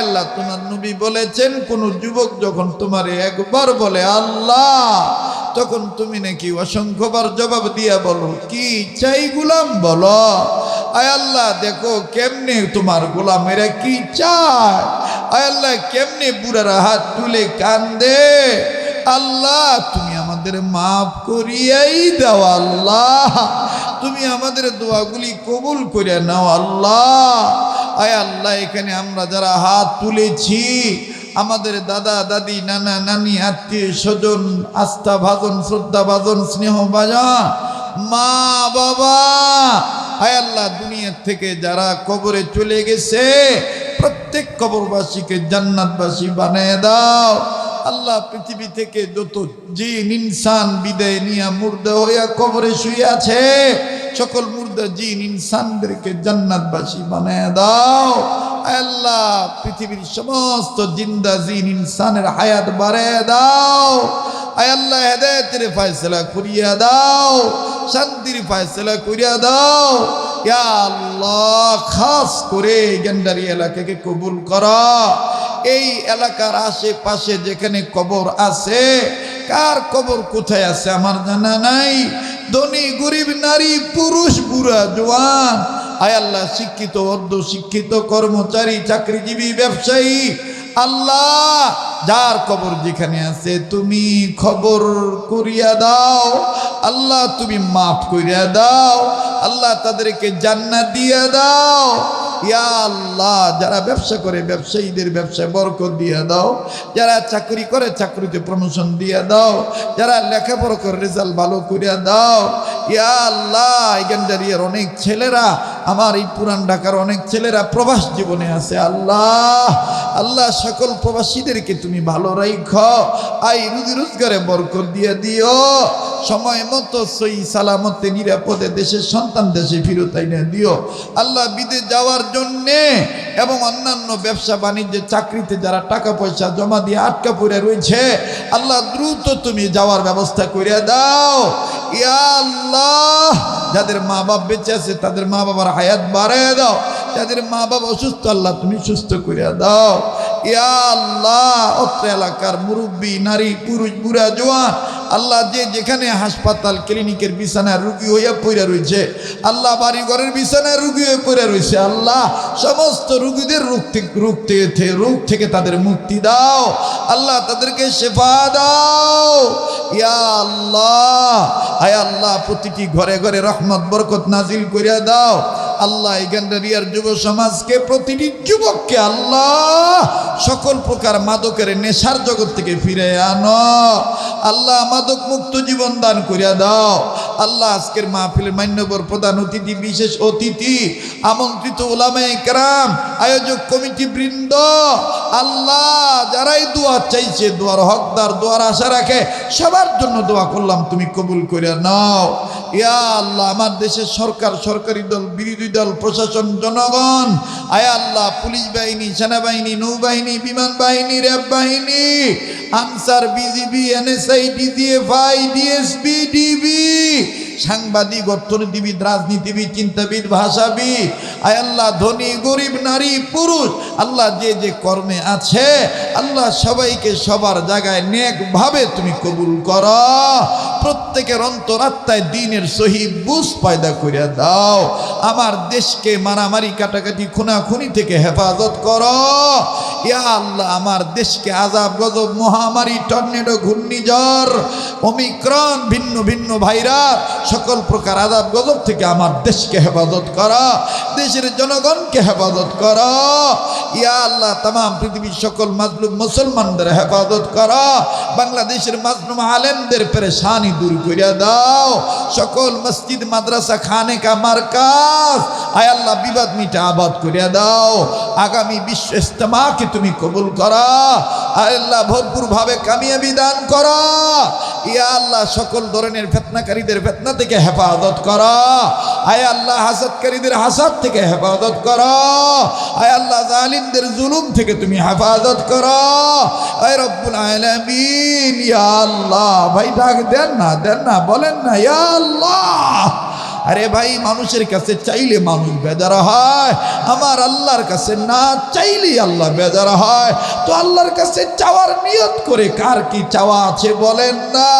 আল্লাহ তোমার নবী বলেছেন কোন যুবক যখন তোমারে একবার বলে আল্লাহ, তখন তুমি নাকি অসংখ্যবার জবাব দিয়া বলো কি চাই গোলাম বলো। আয় আল্লাহ দেখো কেমনে তোমার গোলামেরা কি চায়। আয় আল্লাহ কেমনে বুড়ারা হাত তুলে কান্দে। আল্লাহ তুমি আমাদের মাফ করিয়াই দাও আল্লাহ, তুমি আমাদের দোয়াগুলি কবুল করে নাও আল্লাহ। আয় আল্লাহ এখানে আমরা যারা হাত তুলেছি, আমাদের দাদা দাদি নানা নানি আত্মীয় স্বজন আস্থা ভাজন শ্রদ্ধা ভাজন স্নেহ ভাজন মা বাবা, আয় আল্লাহ দুনিয়া থেকে যারা কবরে চলে গেছে প্রত্যেক কবরবাসীকে জান্নাতবাসী বানিয়ে দাও আল্লাহ। পৃথিবী থেকে যত জিন ইনসান বিদায় নিয়ে মুর্দা হইয়া কবরে শুয়ে আছে, সকল মুর্দা জিন ইনসানদেরকে জান্নাতবাসী বানিয়ে দাও আল্লাহ। পৃথিবীর সমস্ত জিন্দা জিন ইনসানের হায়াত বাড়িয়ে দাও আয় আল্লাহ। হেদায়েতের ফয়সালা করিয়া দাও, শান্তির ফয়সালা করিয়া দাও ইয়া আল্লাহ। খাস করে গেন্ডারি এলাকাকে কবুল করা। এই এলাকার আশেপাশে যেখানে কবর আছে, কার কবর কোথায় আছে আমার জানা নাই, ধনী গরিব নারী পুরুষ বুড়া জওয়ান, আয় আল্লাহ শিক্ষিত অর্ধ শিক্ষিত কর্মচারী চাকরিজীবী ব্যবসায়ী, আল্লাহ যার কবর যেখানে আছে তুমি খবর করিয়া দাও আল্লাহ, তুমি মাফ করিয়া দাও আল্লাহ, তাদেরকে জান্নাত দিয়া দাও ইয়া আল্লাহ। যারা ব্যবসা করে ব্যবসায়ীদের ব্যবসায় বরকত দিয়ে দাও, যারা চাকরি করে চাকরিতে প্রমোশন দিয়ে দাও, যারা লেখাপড়া করে রেজাল্ট ভালো করিয়া দাও ইয়া আল্লাহ। গেন্ডারিয়ার অনেক ছেলেরা, আমার এই পুরান ঢাকার অনেক ছেলেরা প্রবাস জীবনে আছে আল্লাহ। আল্লাহ সকল প্রবাসীদেরকে তুমি ভালো রাখো, আই রুজি রোজগারে বরকত দিয়ে দিও, সময় মতো সই সালামতে নিরাপদে দেশের সন্তান দেশে ফিরত আইনা দিও আল্লাহ। বিদেশ যাওয়ার জন্যে এবং অন্যান্য ব্যবসা বাণিজ্যে চাকরিতে যারা টাকা পয়সা জমা দিয়ে আটকা পড়ে রয়েছে আল্লাহ দ্রুত তুমি যাওয়ার ব্যবস্থা করে দাও ইয়া আল্লাহ। যাদের মা বাপ বেঁচে আছে তাদের মা বাবার হায়াত বাড়ায় দাও, যাদের মা বাবা অসুস্থ আল্লাহ তুমি সুস্থ করে দাও ইয়া আল্লাহ। অত্র এলাকার মুরব্বী নারী পুরুষ বুড়া জওয়ান আল্লাহ, যে যেখানে হাসপাতাল ক্লিনিকের বিছানায় রুগী হইয়া পড়ে রয়েছে আল্লাহ, বাড়ি ঘরের বিছানায় রুগী হয়ে পড়ে রয়েছে আল্লাহ, সমস্ত রুগীদের রোগ থেকে তাদের মুক্তি দাও আল্লাহ, তাদেরকে শেফা দাও ইয়া আল্লাহ। আয় আল্লাহ প্রতিটি ঘরে ঘরে রহমত বরকত নাজিল করিয়া দাও আল্লাহ। এই গেন্ডারিয়ার যুব সমাজকে প্রতিটি যুবককে আল্লাহ সকল প্রকার মাদকের নেশার জগৎ থেকে ফিরে আনো আল্লাহ, মাদক মুক্ত জীবন দান করিয়া দাও আল্লাহ। আজকের মাহফিলের মান্যবর প্রধান অতিথি বিশেষ অতিথি আমন্ত্রিত উলামায়ে কেরাম আয়োজক কমিটি বৃন্দ আল্লাহ, যারাই দোয়া চাইছে দোয়ার হকদার দোয়ার আশা রাখে সবার জন্য দোয়া করলাম, তুমি কবুল করে নাও ইয়া আল্লাহ। আমার দেশের সরকার, সরকারি দল, বিরোধী দল, প্রশাসন, জনগণ, আয় আল্লাহ পুলিশ বাহিনী, সেনাবাহিনী, নৌবাহিনী, বিমান বাহিনী, র্যাব বাহিনী, answer, BGB, NSI, DGFI, DSP, DB, সাংবাদিক, অর্থনীতিবিদ, রাজনীতিবিদ, চিন্তাবিদ, ভাষাবিদ, আয় আল্লাহ ধনী গরিব নারী পুরুষ আল্লাহ, যে যে কর্মে আছে আল্লাহ সবাইকে সবার জায়গায় নেকভাবে তুমি কবুল করো। প্রত্যেকের অন্তরাত্মায় দ্বীনের সহি বুঝ পয়দা করিয়া দাও। আমার দেশকে মারামারি কাটাকাটি খুনাখুনি থেকে হেফাজত করো ইয়া আল্লাহ। আমার দেশকে আযাব গজব মহামারী টর্নেডো ঘূর্ণিঝড় ওমিক্রন ভিন্ন ভিন্ন ভাইরাস সকল প্রকার আযাব গজব থেকে আমার দেশকে হেফাজত করো, দেশের জনগণকে হেফাজত করো ইয়া আল্লাহ। तमाम পৃথিবীর সকল মাজলুম মুসলমানদের হেফাজত করো, বাংলাদেশের মাজলুম আলেমদের পেরেশানি দূর করিয়া দাও, সকল মসজিদ মাদ্রাসা খানেকা মারকাজ আয় আল্লাহ বিবাদ মিটা আবাদ করিয়া দাও। আগামী বিশ্ব ইজতেমাকে তুমি কবুল করো আয় আল্লাহ, ভরপুর ভাবে কামিয়াবি দান করো ইয়া আল্লাহ। সকল ধরনের ফিতনাকারীদের ফিতনা থেকে হেফাজত করো আয় আল্লাহ, হাসাদকারীদের হাসাদ থেকে হেফাজত করো আয় আল্লাহ, জালিমদের জুলুম থেকে তুমি হেফাজত করো আয় রব্বুল আলামিন ইয়া আল্লাহ। ভাই ডাক দেন না বলেন না ইয়া আল্লাহ আরে ভাই, মানুষের কাছে চাইলে মানুষ বেজার হয়, আমার আল্লাহর কাছে না চাইলেই আল্লাহ বেজার হয়। তো আল্লাহর কাছে চাওয়ার নিয়ত করে কার কি চাওয়া আছে বলেন না,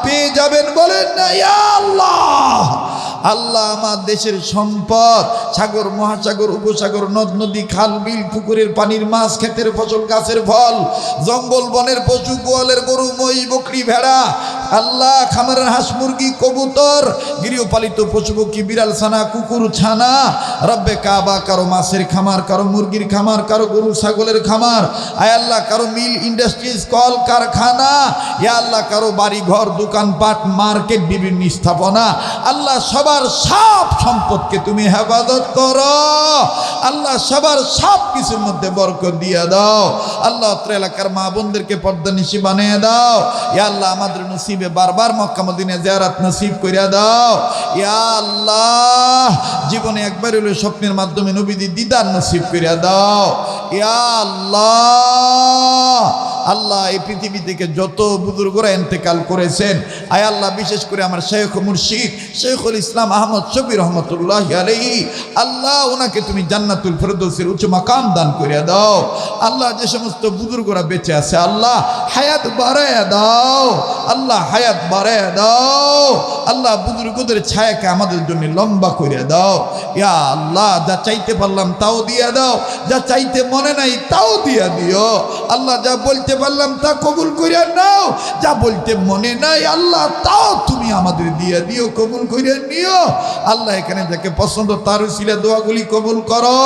পেয়ে যাবেন বলেন না। ইয়া আল্লাহ, আল্লাহ আমার দেশের সম্পদ, সাগর মহাসাগর উপসাগর নদ নদী খাল বিল পুকুরের পানির মাছ, ক্ষেতের ফসল গাছের ফল, জঙ্গল বনের পশু গোয়ালের গরু মহিষ বকরি ভেড়া, আল্লাহ খামারের হাঁস মুরগি কবুতর, গৃহপালিত পশু পক্ষী বিড়াল ছানা কুকুর ছানা, রব্বে কাবা, কারো মাছের খামার, কারো মুরগির খামার, কারো গরু ছাগলের খামার, আয় আল্লাহ কারো মিল ইন্ডাস্ট্রিজ কল কারখানা, ইয়া আল্লাহ কারো বাড়ি ঘর দোকানপাট মার্কেট বিভিন্ন স্থাপনা, আল্লাহ সবার সব সম্পদকে তুমি হেফাজত করো। আল্লাহ সবার সব কিছুর মধ্যে বরকত দিয়ে দাও। আল্লাহ অত্র এলাকার মা বোনদেরকে পর্দা নিশি বানিয়ে দাও। ইয়া আল্লাহ আমাদের নসিবে বারবার মক্কা মদিনা জিয়ারত নসিব করিয়া দাও। ইয়া আল্লাহ জীবনে একবার হলো স্বপ্নের মাধ্যমে নবীদের দিদার নসিব করিয়া দাও। ইয়া আল্লাহ, আল্লাহ এই পৃথিবী থেকে যত বুজুর্গরা ইন্তেকাল করেছেন, আয় আল্লাহ বিশেষ করে আমার শেখ মুর্শিদ শেখুল ইসলাম আহমদ শফি রহমতুল্লাহ আলাইহি, আল্লাহ ওনাকে তুমি জান্নাতুল ফেরদৌসের উচ্চ মাকাম দান করিয়া দাও। আল্লাহ যে সমস্ত বুজুর্গরা বেঁচে আছে, আল্লাহ হায়াত বাড়াইয়া দাও, আল্লাহ হায়াত বাড়াইয়া দাও। আল্লাহ বুজুর্গদের ছায়াকে আমাদের জন্য লম্বা করিয়া দাও। ইয়া আল্লাহ যা চাইতে পারলাম তাও দিয়া দাও, যা চাইতে মনে নাই তাও দিয়া দিও। আল্লাহ যা বলতে পারলাম তা কবুল করিয়া নাও, যা বলতে মনে নাই আল্লাহ তাও তুমি আমাদের দিয়ে দিও, কবুল করিয়া নিও। আল্লাহ এখানে যাকে পছন্দ তার উসিলা দোয়াগুলি কবুল করো।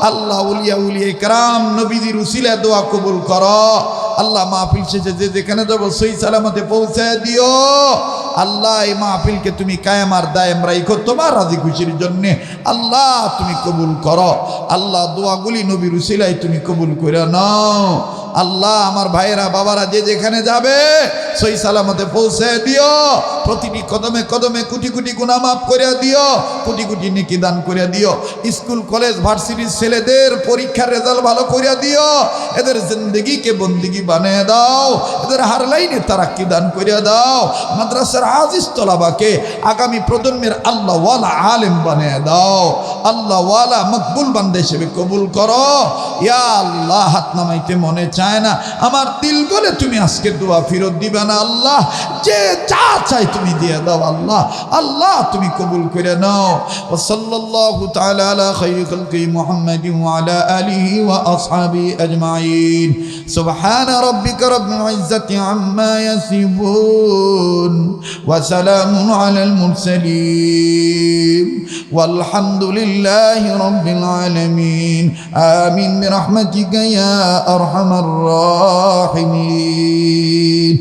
আল্লাহ উলিয়া উলিয়া کرام নবীদের উসিলা দোয়া কবুল করো। আল্লাহ মাহফিল শেষে যে যেখানে যাবো সহি সালামতে পৌঁছে দিও। আল্লাহ এই মাহফিলকে তুমি কায়েম আর দায়েম রাখো তোমার রাজি খুশির জন্যে। আল্লাহ তুমি কবুল করো। আল্লাহ দোয়াগুলি নবীর উসিলায় তুমি কবুল করে নাও। আল্লাহ আমার ভাইয়েরা বাবারা যে যেখানে যাবে সহি সালামতে পৌঁছে দিও। প্রতিটি কদমে কদমে কোটি কোটি গুনাহ মাফ করে দিও, কোটি কোটি নেকি দান করে দিও। স্কুল কলেজ ভার্সিটির ছেলেদের পরীক্ষার রেজাল্ট ভালো করে দিও। এদের জিন্দেগিকে বন্দিগি বানিয়ে দাও, এদের হার লাইনে তারাক্কি দান করে দাও। মাদ্রাসার আজিজ তলাবাকে আগামী প্রজন্মের আল্লাহ ওয়ালা আলেম বানিয়ে দাও। আল্লাহ ওয়ালা মকবুল বান্দা হিসেবে কবুল করো। ইয়া আল্লাহ হাত নামাইতে মনে চায় না, আমার দিল বলে তুমি আজকে দোয়া ফেরত দিবে না। আল্লাহ যে যা চাই তুমি দিয়ে দাও। আল্লাহ আল্লাহ তুমি কবুল করে নাও। ওয়া সাল্লাল্লাহু তাআলা আলা খায়রি খালকি মুহাম্মাদিন ওয়া আলা আলিহি ওয়া আসহাবিহি আজমাইন। সুবহান রাব্বিকা রাব্বিল ইজ্জাতি আম্মা ইয়াসিফুন ওয়া সালামুন আলাল মুরসালিন ওয়ালহামদুলিল্লাহি রাব্বিল আলামিন। আমিন বিরহমাতিকা ইয়া আরহামার রাহিমিন।